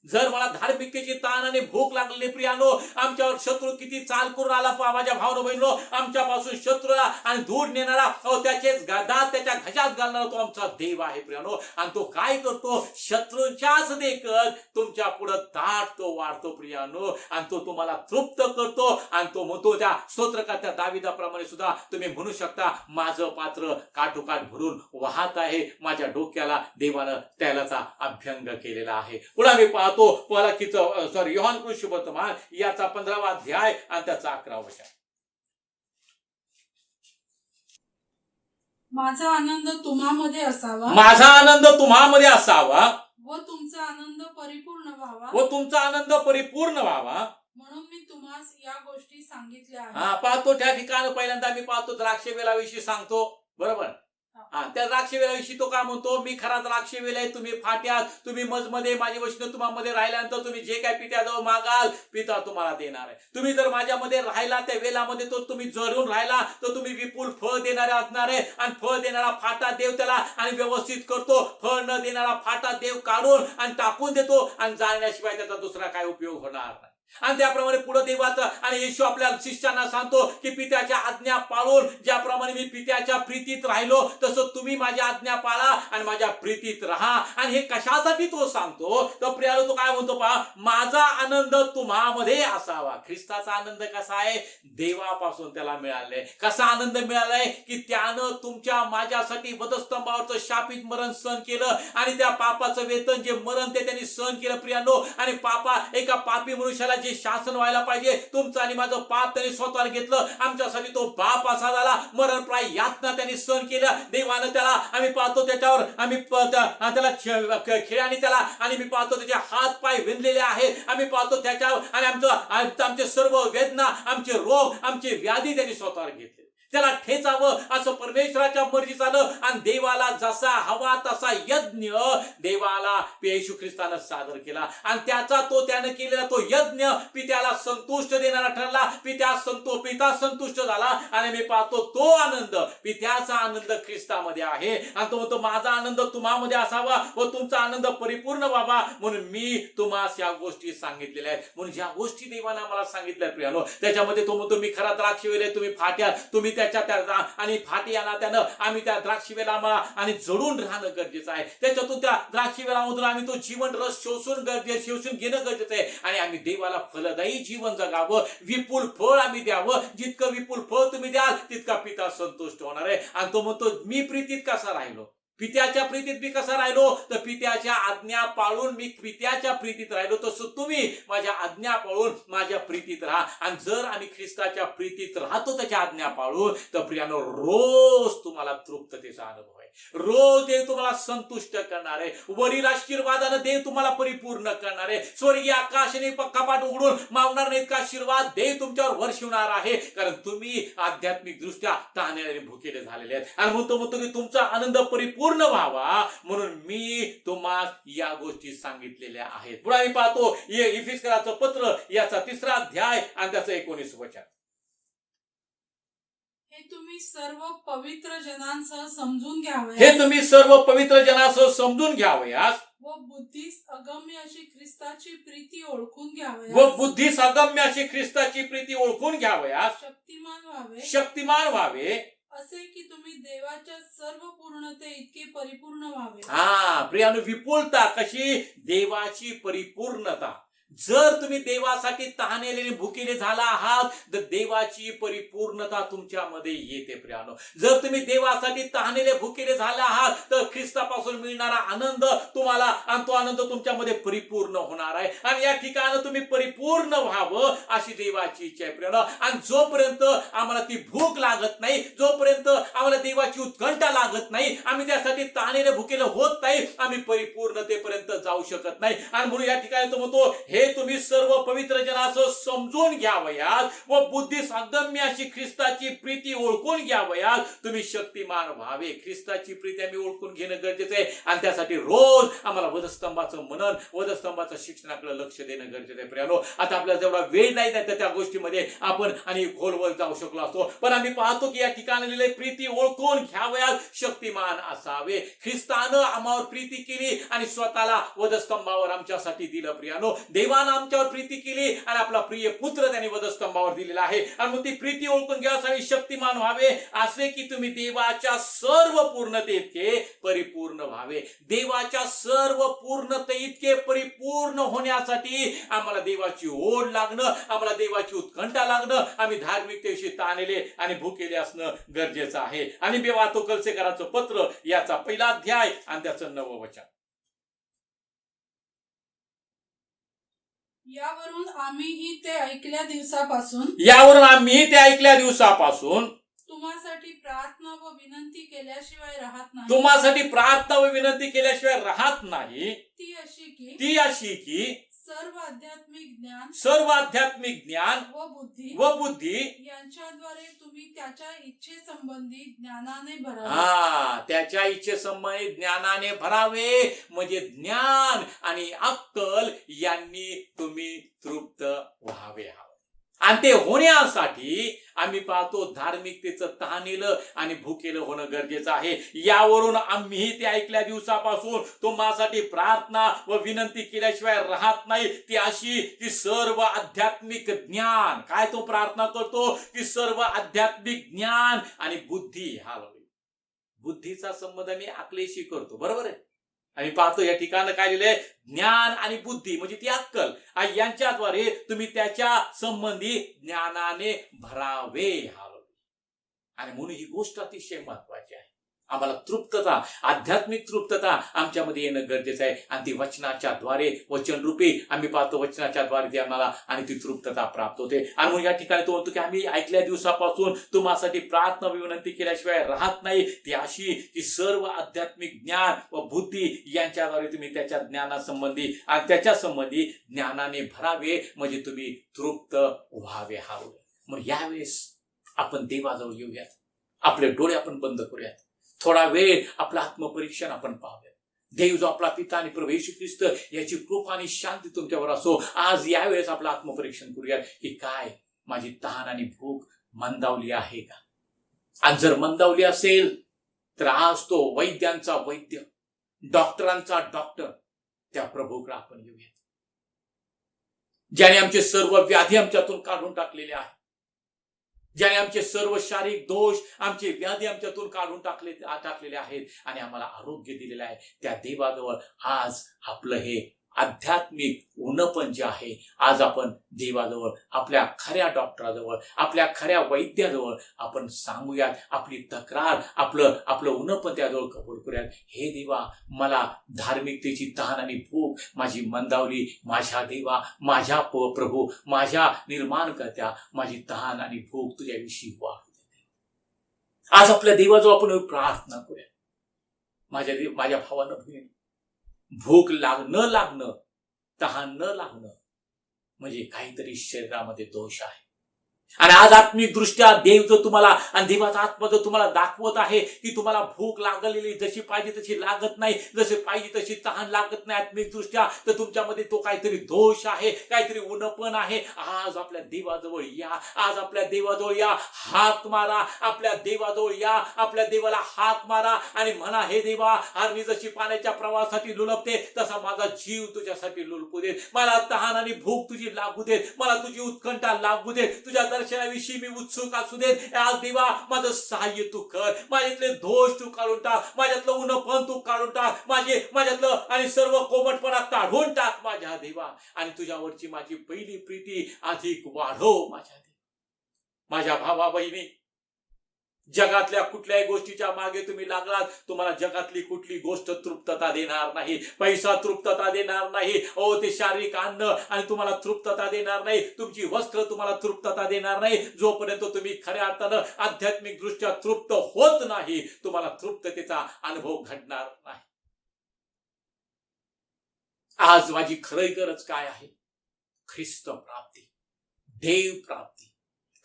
जर मला धार्मिकतेची ताण आणि भूक लागलेली प्रियानो, आमच्यावर शत्रू किती चाल करून आला पहा माझ्या भावनो बहिणो, आमच्यापासून शत्रूला आणि दूर नेणारा, त्याचेच दात त्याच्या घशात घालणारा तो आमचा देव आहे प्रियानो. आणि तो काय करतो? शत्रूंच्याच देखत तुमच्या पुढे ताट तो वाढतो प्रियानो आणि तो तुम्हाला तृप्त करतो. आणि तो म्हणतो त्या स्तोत्रकर्त्या दाविदाप्रमाणे सुद्धा तुम्ही म्हणू शकता, माझं पात्र काठोकाठ भरून वाहत आहे. माझ्या डोक्याला देवानं तेलाचा अभ्यंग केलेला आहे. पुढे मी पाहतो योहान कृष्ण वर्तमान याचा 15वा अध्याय आणि त्याचा 11वा वचन. माझा आनंद तुम्हामध्ये असावा, माझा आनंद तुम्हामध्ये असावा व तुमचा आनंद परिपूर्ण व्हावा, व तुमचा आनंद परिपूर्ण व्हावा, म्हणून मी तुम्हास या गोष्टी सांगितल्या आहेत. पाहतो त्या ठिकाणी पहिल्यांदा मी पाहतो द्राक्ष वेलाविषयी सांगतो, बरोबर. त्या द्राक्ष वेलाविषयी तो काय म्हणतो, मी खरा द्राक्ष वेल आहे, तुम्ही फाट्यात, तुम्ही मजमध्ये, माझी वचन तुम्हामध्ये राहिल्यानंतर तुम्ही जे काय पित्याजवळ मागाल पिता तुम्हाला देणार आहे. तुम्ही जर माझ्यामध्ये राहिला, त्या वेलामध्ये तो तुम्ही जळून राहिला, तर तुम्ही विपुल फळ देणारे असणार आहे. आणि फळ देणारा फाटा देव त्याला आणि व्यवस्थित करतो. फळ न देणारा फाटा देव काढून आणि टाकून देतो आणि जाळण्याशिवाय त्याचा दुसरा काय उपयोग होणार नाही. आणि त्याप्रमाणे पुढे देवाचं आणि येशू आपल्या शिष्याना सांगतो की पित्याच्या आज्ञा पाळून ज्याप्रमाणे मी पित्याच्या प्रीतीत राहिलो, तसं तुम्ही माझ्या आज्ञा पाळा आणि माझ्या प्रीतीत राहा. आणि हे कशासाठी तो सांगतो? तर प्रियानो तो काय म्हणतो पहा, माझा आनंद तुम्हामध्ये असावा. ख्रिस्ताचा आनंद कसा आहे? देवापासून त्याला मिळालाय. कसा आनंद मिळालाय? की त्यानं तुमच्या माझ्यासाठी वधस्तंभावरचं शापित मरण सहन केलं आणि त्या पापाचं वेतन जे मरण ते त्यांनी सहन केलं प्रियानो. आणि एका पापी मनुष्याला जे शासन व्हायला पाहिजे, तुमचं आणि माझं पाप त्यांनी स्वतःला घेतलं. आमच्यासाठी तो पाप असा झाला, मरणप्राय यातना त्यांनी सहन केलं. देवानं त्याला आम्ही पाहतो त्याच्यावर आम्ही त्याला खेळाने त्याला आणि मी पाहतो त्याचे हात पाय विणलेले आहेत. आम्ही पाहतो त्याच्यावर आणि आमचे सर्व वेदना, आमचे रोग, आमचे व्याधी त्यांनी स्वतःवर घेतले. त्याला ठेचावं असं परमेश्वराच्या मर्जी झालं आणि देवाला जसा हवा तसा यज्ञ देवाला येशू ख्रिस्तानं सादर केला. आणि त्यानं केलेला तो यज्ञ पित्याला संतुष्ट देणारा ठरला. पिता संतुष्ट झाला आणि मी पाहतो तो आनंद, पित्याचा आनंद ख्रिस्तामध्ये आहे. आणि तो म्हणतो माझा आनंद तुम्हामध्ये असावा व तुमचा आनंद परिपूर्ण व्हावा, म्हणून मी तुम्हाला या गोष्टी सांगितलेल्या आहेत. म्हणून ज्या गोष्टी देवानं मला सांगितल्या प्रियानो, त्याच्यामध्ये तो म्हणतो मी खरा द्राक्ष वेल आहे, तुम्ही फाट्या, तुम्ही आणि फाटी आणा. त्यानं आम्ही त्या द्राक्षीवेला आम्हाला आणि जडून राहणं गरजेचं आहे. त्याच्यातून त्या द्राक्षीवेलामधून आम्ही तो जीवन रस शोषून घेणं गरजेचं आहे. आणि आम्ही देवाला फलदायी जीवन जगावं, विपुल फळ आम्ही द्यावं. जितकं विपुल फळ तुम्ही द्याल तितका पिता संतुष्ट होणार आहे. आणि तो म्हणतो मी प्रीतीत कसा राहिलो, पित्याच्या प्रीतीत मी कसा राहिलो, तर पित्याच्या आज्ञा पाळून मी पित्याच्या प्रीतीत राहिलो, तसं तुम्ही माझ्या आज्ञा पाळून माझ्या प्रीतीत राहा. आणि जर आम्ही ख्रिस्ताच्या प्रीतीत राहतो त्याच्या आज्ञा पाळून, तर प्रियानो रोज तुम्हाला तृप्ततेचा अनुभव आहे. रोज देव तुम्हाला संतुष्ट करणार आहे. वरील आशीर्वादानं देव तुम्हाला परिपूर्ण करणार आहे. स्वर्गीय आकाशाने कपाट उघडून मावणार नाही इतका आशीर्वाद देव तुमच्यावर वर्षवणार आहे. कारण तुम्ही आध्यात्मिक दृष्ट्या ताणलेले भुकेले झालेले आहेत. आणि म्हणतो की तुमचा आनंद परिपूर्ण व्हावा म्हणून मी तुम्हाला या गोष्टी सांगितलेल्या आहेत. पुढे आम्ही पाहतो इफिसकराचं पत्र याचा 3रा अध्याय आणि त्याचं 19 वचन. हे तुम्ही सर्व पवित्र जनांसह समजून घ्यावे, हे तुम्ही सर्व पवित्र जनासह समजून घ्यावयास व बुद्धीस अगम्य अशी ख्रिस्ताची प्रीती ओळखून घ्यावे, व बुद्धीस अगम्य अशी ख्रिस्ताची प्रीती ओळखून घ्यावयास शक्तिमान व्हावे, असे की तुम्ही देवाच्या सर्व पूर्णते इतके परिपूर्ण व्हावे. प्रियानो, विपुलता कशी? देवाची परिपूर्णता. जर तुम्ही देवासाठी तहानेले भुकेले झाला आहात तर देवाची परिपूर्णता तुमच्यामध्ये येते. प्रियानो, जर तुम्ही देवासाठी तहानेले भुकेले झाला आहात तर ख्रिस्तापासून मिळणारा आनंद तुम्हाला आणि तो आनंद तुमच्यामध्ये परिपूर्ण होणार आहे. आणि या ठिकाणी तुम्ही परिपूर्ण व्हावं अशी देवाची इच्छा आहे. प्रियानो, आणि जोपर्यंत आम्हाला ती भूक लागत नाही, जोपर्यंत आम्हाला देवाची उत्कंठा लागत नाही, आम्ही त्यासाठी तहानेले भुकेले होत नाही, आम्ही परिपूर्णतेपर्यंत जाऊ शकत नाही. आणि म्हणून या ठिकाणी तो म्हणतो, हे तुम्ही सर्व पवित्र जनासह समजून घ्यावयास व बुद्धीस अगम्य अशी ख्रिस्ताची प्रीती ओळखून घ्यावयास तुम्ही शक्तिमान व्हावे. ख्रिस्ताची प्रीती आम्ही ओळखून घेणं गरजेचं आहे. आणि त्यासाठी रोज आम्हाला वधस्तंभाचं मनन, वधस्तंभाचं शिक्षणाकडे लक्ष देणं गरजेचं आहे. प्रियानो, आता आपल्याला जेवढा वेळ नाही तर त्या गोष्टीमध्ये आपण आणि खोलवर जाऊ शकलो असतो, पण आम्ही पाहतो की या ठिकाणी लिहिले प्रीती ओळखून घ्यावयास शक्तिमान असावे. ख्रिस्तानं आम्हावर प्रीती केली आणि स्वतःला वधस्तंभावर आमच्यासाठी दिलं. प्रियानो, देवानं आमच्यावर प्रीती केली आणि आपला प्रिय पुत्र त्यांनी वधस्तंभावर दिलेला आहे. आणि मग ती प्रीती ओळखून घ्यावी, शक्तिमान व्हावे, असे की तुम्ही देवाच्या सर्व पूर्णते इतके परिपूर्ण व्हावे. देवाच्या सर्व पूर्णते इतके परिपूर्ण होण्यासाठी आम्हाला देवाची ओढ लागणं, आम्हाला देवाची उत्कंठा लागणं, आम्ही धार्मिकतेशी ताणलेले आणि भुकेले असणं गरजेचं आहे. आणि मी वाचतो कलसेकराचं पत्र याचा 1 अध्याय आणि त्याचं 9 वचन. यावरून आम्हीही ते ऐकल्या दिवसापासून तुम्हासाठी प्रार्थना व विनंती केल्याशिवाय राहत नाही. ती अशी की सर्व आध्यात्मिक ज्ञान व बुद्धी यांच्याद्वारे तुम्ही त्याच्या इच्छेसंबंधी ज्ञानाने भरावे. त्याच्या इच्छेसंबंधी ज्ञानाने भरावे, म्हणजे ज्ञान आणि अक्कल यांनी तुम्ही तृप्त व्हावे. आणि ते होण्यासाठी आम्ही पाहतो धार्मिकतेचं तहानेलं आणि भुकेलं होणं गरजेचं आहे. यावरून आम्ही ते ऐकल्या दिवसापासून तुम्हासाठी प्रार्थना व विनंती केल्याशिवाय राहत नाही. ती अशी की सर्व आध्यात्मिक ज्ञान, काय तो प्रार्थना करतो की सर्व आध्यात्मिक ज्ञान आणि बुद्धी. बुद्धीचा संबंध मी अकलेशी करतो, बरोबर आहे. आणि पाहतो या ठिकाणी काय लिहिलंय, ज्ञान आणि बुद्धी म्हणजे ती अक्कल, आणि यांच्याद्वारे तुम्ही त्याच्या संबंधी ज्ञानाने भरावे. आणि म्हणून ही गोष्ट अतिशय महत्वाची आहे. आम्हाला तृप्तता, आध्यात्मिक तृप्तता आमच्यामध्ये येणं गरजेचं आहे. आणि ती वचनाच्या द्वारे, वचनरूपी आम्ही पाहतो वचनाच्या द्वारे ती आम्हाला आणि ती तृप्तता प्राप्त होते. आणि म्हणून या ठिकाणी तो म्हणतो की आम्ही ऐकल्या दिवसापासून तुम्हासाठी प्रार्थना विनंती केल्याशिवाय राहत नाही. ती अशी की सर्व आध्यात्मिक ज्ञान व बुद्धी यांच्याद्वारे तुम्ही त्याच्या ज्ञानासंबंधी आणि त्याच्या संबंधी ज्ञानाने भरावे, म्हणजे तुम्ही तृप्त व्हावे. मग यावेळेस आपण देवाजवळ येऊयात, आपले डोळे आपण बंद करूयात, थोडा वेळ आपलं आत्मपरीक्षण आपण पाहूया. देव जो आपला पिता आणि प्रभू येशू ख्रिस्त याची कृपा आणि शांती तुमच्यावर असो. आज यावेळेस आपलं आत्मपरीक्षण करूया की काय माझी तहान आणि भूक मंदावली आहे का? आणि जर मंदावली असेल तर आज तो वैद्यांचा वैद्य, डॉक्टरांचा डॉक्टर, त्या प्रभूकडे आपण येऊया, ज्याने आमचे सर्व व्याधी आमच्यातून काढून टाकलेले आहे, ज्याने आमचे सर्व शारीरिक दोष, आमचे व्याधी आमच्यातून काढून टाकलेले आहेत आणि आम्हाला आरोग्य दिलेलं आहे. त्या देवाजवळ आज आपलं हे आध्यात्मिक उन्नपण जे आहे, आज आपण देवाजवळ, आपल्या खऱ्या डॉक्टराजवळ, आपल्या खऱ्या वैद्याजवळ आपण सांगूयात आपली तक्रार, आपलं उन्नपण त्याजवळ कबूल करूयात. हे देवा, मला धार्मिकतेची तहान आणि भूक माझी मंदावली. माझ्या देवा, माझ्या प्रभू, माझ्या निर्माणकर्त्या, माझी तहान आणि भूक तुझ्याविषयी वाढू दे. आज आपल्या देवाजवळ आपण प्रार्थना करूया. माझ्या भावानं बहिणी, भूक न लागणं, तहान न लागणं म्हणजे काहीतरी शरीरामध्ये दोष आहे. आणि आज आत्मिक दृष्ट्या देव जो तुम्हाला आणि देवाचा आत्मा जो तुम्हाला दाखवत आहे की तुम्हाला भूक लागलेली जशी पाहिजे तशी लागत नाही, जसे पाहिजे तशी तहान लागत नाही आत्मिक दृष्ट्या, तर तुमच्यामध्ये तो काहीतरी दोष आहे, काहीतरी उन्नपण आहे. आज आपल्या देवाजवळ या, आज आपल्या देवाजवळ या, हाक मारा, आपल्या देवाजवळ या, आपल्या देवाला हाक मारा आणि म्हणा, हे देवा, आज मी जशी पाण्याच्या प्रवाहासाठी लुलपते तसा माझा जीव तुझ्यासाठी लुलपू दे. मला तहान आणि भूक तुझी लागू दे, मला तुझी उत्कंठा लागू दे, तुझ्या दर्शनाविषयी मी उत्सुक असू देत. आज देवा, माझं सहाय्य तू कर, माझ्यातले दोष तू काढून टाक, माझ्यातलं उन्नपण तू काढून टाक, माझ्यातलं आणि सर्व कोमटपणा काढून टाक माझ्या देवा, आणि तुझ्यावरची माझी पहिली प्रीती अधिक वाढव माझ्या देवा. माझ्या भावा बहिणी, जगातल्या कुठल्याही गोष्टीच्या मागे तुम्ही लागलात, तुम्हाला जगातली कुठली गोष्ट तृप्तता देणार नाही. पैसा तृप्तता देणार नाही, ते शारीरिक अन्न आणि तुम्हाला तृप्तता देणार नाही, तुमची वस्त्र तुम्हाला तृप्तता देणार नाही. जोपर्यंत तुम्ही खऱ्या अर्थानं आध्यात्मिक दृष्ट्या तृप्त होत नाही, तुम्हाला तृप्ततेचा अनुभव घडणार नाही. आज माझी खरी गरज काय आहे? ख्रिस्त प्राप्ती, देव प्राप्ती.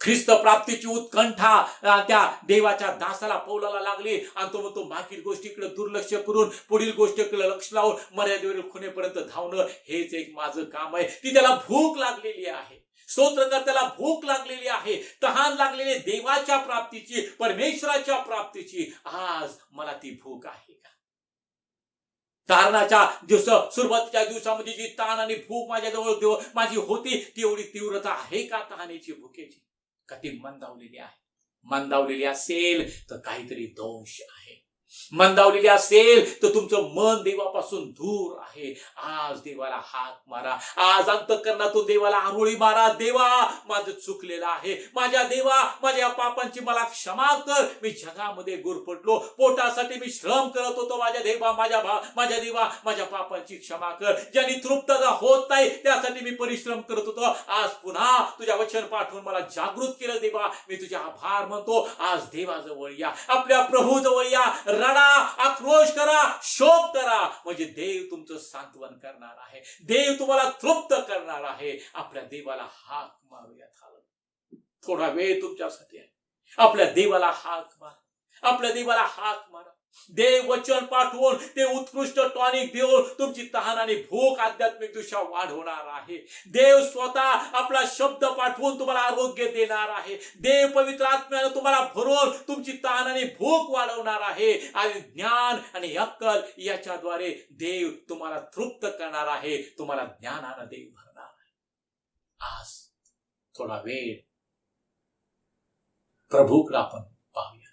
ख्रिस्त प्राप्तीची उत्कंठा त्या देवाच्या दासाला पौलाला लागली, आणि तो म्हणतो मागील गोष्टीकडे दुर्लक्ष करून पुढील गोष्टीकडे लक्ष लावून मर्यादेवर खुणेपर्यंत धावणं हेच एक माझं काम आहे. ती त्याला भूक लागलेली आहे, स्तोत्रकर त्याला भूक लागलेली आहे, तहान लागलेली देवाच्या प्राप्तीची, परमेश्वराच्या प्राप्तीची. आज मला ती भूक आहे का? तारणाच्या सुरुवातीच्या दिवसामध्ये जी ताण आणि भूक माझ्याजवळ माझी होती, ती एवढी तीव्रता आहे का तहानेची, भुकेची? का ती मंदावलेली आहे? मंदावलेली असेल तर काहीतरी दोष आहे. मंदावलेली असेल तर तुमचं मन देवापासून दूर आहे. आज देवाला हाक मारा, आज अंतःकरणातून देवाला आरोळी मारा. देवा, माझं चुकलेलं आहे, माझ्या देवा, माझ्या पापांची मला क्षमा कर. मी जगामध्ये गुरफटलो, पोटासाठी मी श्रम करत होतो. माझ्या देवा, माझ्या देवा, माझ्या पापांची क्षमा कर. ज्यांनी तृप्तता होत नाही त्यासाठी मी परिश्रम करत होतो. आज पुन्हा तुझ्या वचन पाठवून मला जागृत केलं देवा, मी तुझे आभार मानतो. आज देवाजवळ या, आपल्या प्रभूजवळ या, रडा, आक्रोश करा, शोक करा, म्हणजे देव तुमचं सांत्वन करणार आहे, देव तुम्हाला तृप्त करणार आहे. आपल्या देवाला हाक मारूयात. थोडा वेळ तुमच्यासाठी आहे. आपल्या देवाला हाक मारा, आपल्या देवाला हाक मारा. देव वचन पाठवून ते उत्कृष्ट टॉनिक देऊन तुमची तहान आणि भूक आध्यात्मिक दृष्ट्या वाढवणार आहे. देव स्वतः आपला शब्द पाठवून तुम्हाला आरोग्य देणार आहे. देव पवित्र आत्म्याने तुम्हाला भरून तुमची तहान आणि भूक वाढवणार आहे. आणि ज्ञान आणि अक्कल याच्याद्वारे देव तुम्हाला तृप्त करणार आहे, तुम्हाला ज्ञानाने देव भरणार आहे. आज थोडा वेळ प्रभूकडे आपण पाहूया,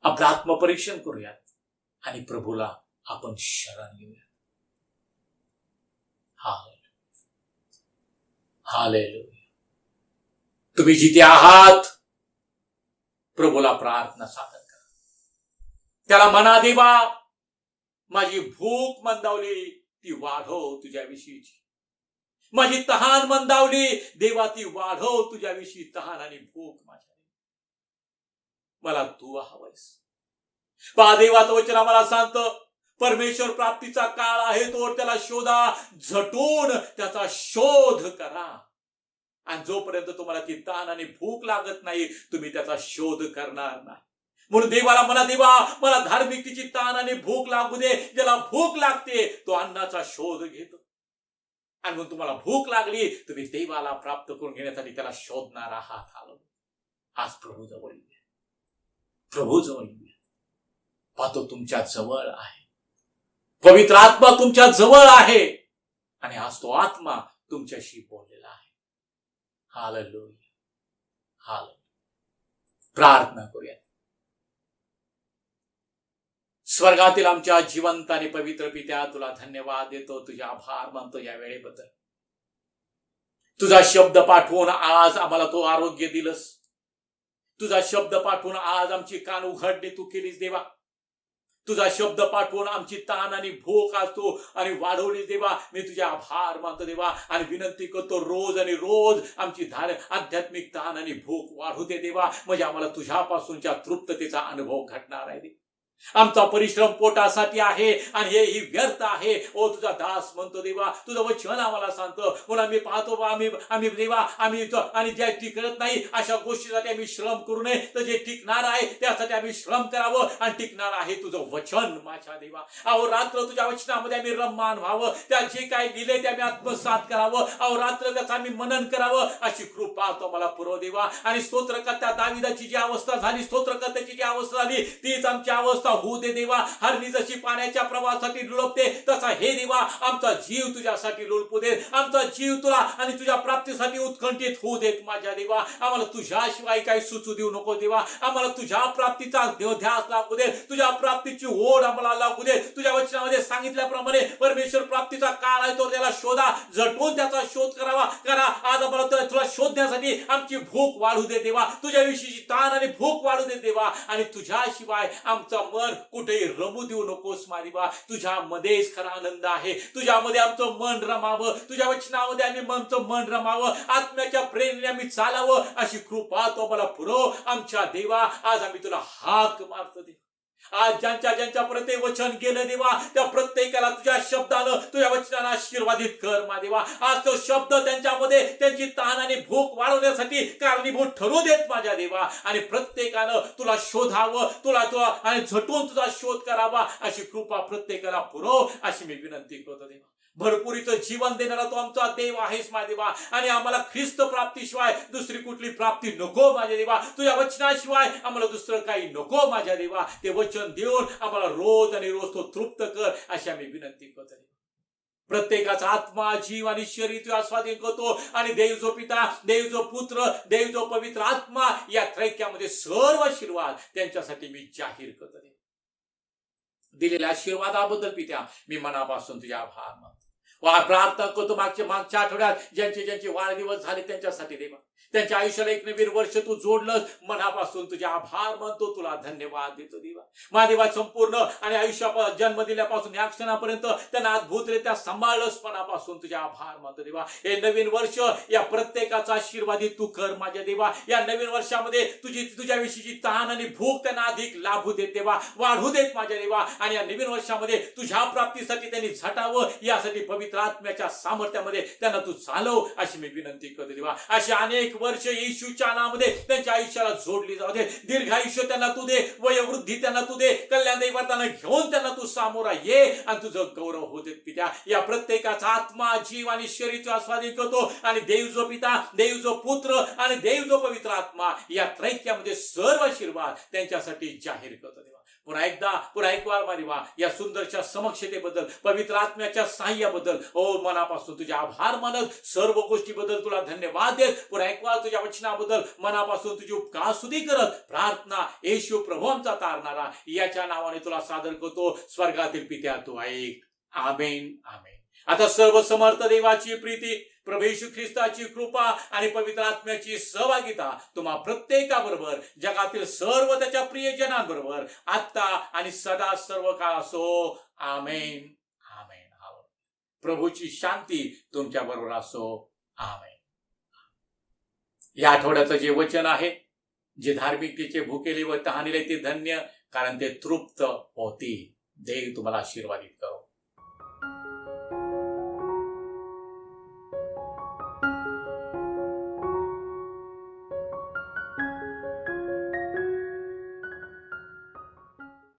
आपलं आत्मपरीक्षण करूयात आणि प्रभूला आपण शरण घेऊया. हालेलुया. तुम्ही जिथे आहात प्रभूला प्रार्थना सादर करा. त्याला म्हणा, देवा, माझी भूक मंदावली, ती वाढव तुझ्याविषयीची. माझी तहान मंदावली, देवा, ती वाढव तुझ्याविषयी तहान आणि भूक माझ्या. मला तू हवंयस. पहा, देवाचं वचन आम्हाला सांगतं, परमेश्वर प्राप्तीचा काळ आहे तो त्याला शोधा, झटून त्याचा शोध करा. आणि जोपर्यंत तुम्हाला ती ताण आणि भूक लागत नाही, तुम्ही त्याचा शोध करणार नाही. म्हणून देवाला म्हणा, देवा, मला धार्मिकतेची ताण आणि भूक लागू दे. ज्याला भूक लागते तो अन्नाचा शोध घेतो. आणि म्हणून तुम्हाला भूक लागली, तुम्ही देवाला प्राप्त करून घेण्यासाठी त्याला शोधणार आहात. आज प्रभू जवळ येऊया, प्रभू जवळ येऊया. पाहतो तुमच्या जवळ आहे, पवित्र आत्मा तुमच्या जवळ आहे, आणि आज तो आत्मा तुमच्याशी बोललेला आहे. Hallelujah, hallelujah. प्रार्थना करूया. स्वर्गातील आमच्या जिवंत आणि पवित्र पित्या, तुला धन्यवाद देतो, तुझे आभार मानतो या वेळेबद्दल. तुझा शब्द पाठवून आज आम्हाला तो आरोग्य दिलंस. तुझा शब्द पाठवून आज आमची कान उघडणी तू केलीस देवा. तुझा शब्द पाठवून आमची ताण आणि भूक आज तू आणि वाढवलीस देवा. मी तुझे आभार मानतो देवा आणि विनंती करतो, रोज आणि रोज आमची आध्यात्मिक ताण आणि भूक वाढू दे देवा, म्हणजे आम्हाला तुझ्यापासूनच्या तृप्ततेचा अनुभव घडणार आहे. आमचा परिश्रम पोटासाठी आहे आणि हे व्यर्थ आहे. ओ तुझा दास म्हणतो देवा, तुझं वचन आम्हाला सांगतो. म्हणून आम्ही पाहतो आम्ही देवा आणि जे टिकत नाही अशा गोष्टीसाठी आम्ही श्रम करू नये, तर जे टिकणार आहे त्यासाठी आम्ही श्रम करावं. आणि टिकणार आहे तुझं वचन माझ्या देवा. अहो रात्र तुझ्या वचनामध्ये आम्ही रममान व्हावं, त्या जे काही लिहिले ते आम्ही आत्मसात करावं. अहो रात्र त्याचं आम्ही मनन करावं, अशी कृपा तो मला पुरव देवा. आणि स्तोत्रकर्त्या दाविदाची जी अवस्था झाली, स्तोत्रकर्त्याची जी अवस्था झाली, तीच आमची अवस्था होऊ दे देवा. हरणी जशी पाण्याच्या प्रवाहासाठी लुळपते, तसा हे देवा आमचा जीव तुझ्यासाठी लुळपू दे. आमचा जीव तुला आणि तुझ्या प्राप्तीसाठी उत्कंठित होऊ देत माझ्या देवा. आम्हाला तुझ्याशिवाय काही सुचू देऊ नको देवा. आम्हाला तुझ्या प्राप्तीचा ध्यास लागू दे, तुझ्या प्राप्तीची ओढ आम्हाला लागू दे. तुझ्या वचनामध्ये सांगितल्याप्रमाणे परमेश्वर प्राप्तीचा काळ आहे, तो त्याला शोधा, झटून त्याचा शोध करा. आज आम्हाला तुला शोधण्यासाठी आमची भूक वाढू दे देवा. तुझ्याविषयीची ताण आणि भूक वाढू दे देवा. आणि तुझ्याशिवाय आमचं मन कुठेही रमू देऊ नकोस मारिबा. तुझ्यामध्येच खरा आनंद आहे. तुझ्यामध्ये आमचं मन रमावं, तुझ्या वचनामध्ये आम्ही आमचं मन रमावं, आत्म्याच्या प्रेरणेने आम्ही चालावं, अशी कृपा तो मला पुरव आमच्या देवा. आज आम्ही तुला हाक मारतो देवा. आज ज्यांच्या प्रत्येक वचन गेलं देवा, त्या प्रत्येकाला तुझ्या शब्दानं तुझ्या वचनानं आशीर्वादित कर मा देवा. आज तो शब्द त्यांच्यामध्ये त्यांची ताण आणि भूक वाढवण्यासाठी कारणीभूत ठरू देत माझ्या देवा. आणि प्रत्येकानं तुला शोधावं, तुला आणि झटून तुझा शोध करावा, अशी कृपा प्रत्येकाला पुरव, अशी मी विनंती करतो देवा. भरपुरीचं जीवन देणारा तो आमचा देव आहेस माझ्या देवा. आणि आम्हाला ख्रिस्त प्राप्तीशिवाय दुसरी कुठली प्राप्ती नको माझ्या देवा. तुझ्या वचनाशिवाय आम्हाला दुसरं काही नको माझ्या देवा. ते वचन देऊन आम्हाला रोज आणि रोज तो तृप्त कर, अशी आम्ही विनंती करतो. प्रत्येकाचा आत्मा, जीव आणि शरीर तुझ्या स्वाधीन करतो. आणि देव जो पिता, देव जो पुत्र, देव जो पवित्र आत्मा, या त्रैक्यामध्ये सर्व आशीर्वाद त्यांच्यासाठी मी जाहीर करतो. दिलेल्या आशीर्वादाबद्दल पित्या मी मनापासून तुझे आभार मानतो. प्रार्थना करतो मागच्या आठवड्यात ज्यांचे वाढदिवस झाले त्यांच्यासाठी देवा. त्यांच्या आयुष्याला एक नवीन वर्ष तू जोडलंस, मनापासून तुझे आभार मानतो, तुला धन्यवाद देतो देवा. महादेवा संपूर्ण आणि आयुष्या जन्म दिल्यापासून या क्षणापर्यंत त्यांना अद्भुतरित्या सांभाळलंस, मनापासून तुझे आभार मानतो देवा. हे नवीन वर्ष या प्रत्येकाचा आशीर्वादित तू कर माझ्या देवा. या नवीन वर्षामध्ये तुझ्याविषयीची ताण आणि भूक त्यांना अधिक लाभू देत देवा, वाढू देत माझ्या देवा. आणि या नवीन वर्षामध्ये तुझ्या प्राप्तीसाठी त्यांनी झटावं, यासाठी पवित्र आत्म्याच्या सामर्थ्यामध्ये त्यांना तू चालव, अशी मी विनंती करतो देवा. अशी अनेक वर्ष येशूच्या नावामध्ये त्यांच्या आयुष्याला जोडली जाऊ दे. दीर्घ आयुष्य त्यांना तू दे, वयोवृद्धी त्यांना तू दे, कल्याण दैवतानं घेऊन त्यांना तू सामोरा ये आणि तुझं गौरव होऊ दे पित्या. या प्रत्येकाचा आत्मा, जीव आणि शरीर आस्वादित करतो. आणि देव जो पिता, देव जो पुत्र आणि देव जो पवित्र आत्मा, या त्रैक्यामध्ये सर्व आशीर्वाद त्यांच्यासाठी जाहीर करतो देवा. पुन्हा एक वार मारिवा या सुंदरच्या समक्षतेबद्दल, पवित्र आत्म्याच्या साह्याबद्दल मनापासून तुझे आभार मानत, सर्व गोष्टीबद्दल तुला धन्यवाद देत, पुन्हा एक वार तुझ्या वचनाबद्दल मनापासून तुझी उपकार स्तुती करत, प्रार्थना येशू प्रभू आमचा तारणारा याच्या नावाने तुला सादर करतो. स्वर्गातील पित्या तू ऐक. आमेन आमेन. आता सर्व समर्थ देवाची प्रीती, प्रभू येशू ख्रिस्ताची कृपा आणि पवित्र आत्म्याची सहभागिता तुम्हा प्रत्येकाबरोबर, जगातील सर्व त्याच्या प्रियजनांबरोबर आता आणि सदा सर्व काळ असो. आमेन आमेन. प्रभूची शांती तुमच्या बरोबर असो. आमेन. या आठवड्याचं जे वचन आहे, जे धार्मिकतेचे भुकेले व तहानेले ते धन्य, कारण ते तृप्त होतील. देव तुम्हाला आशीर्वादित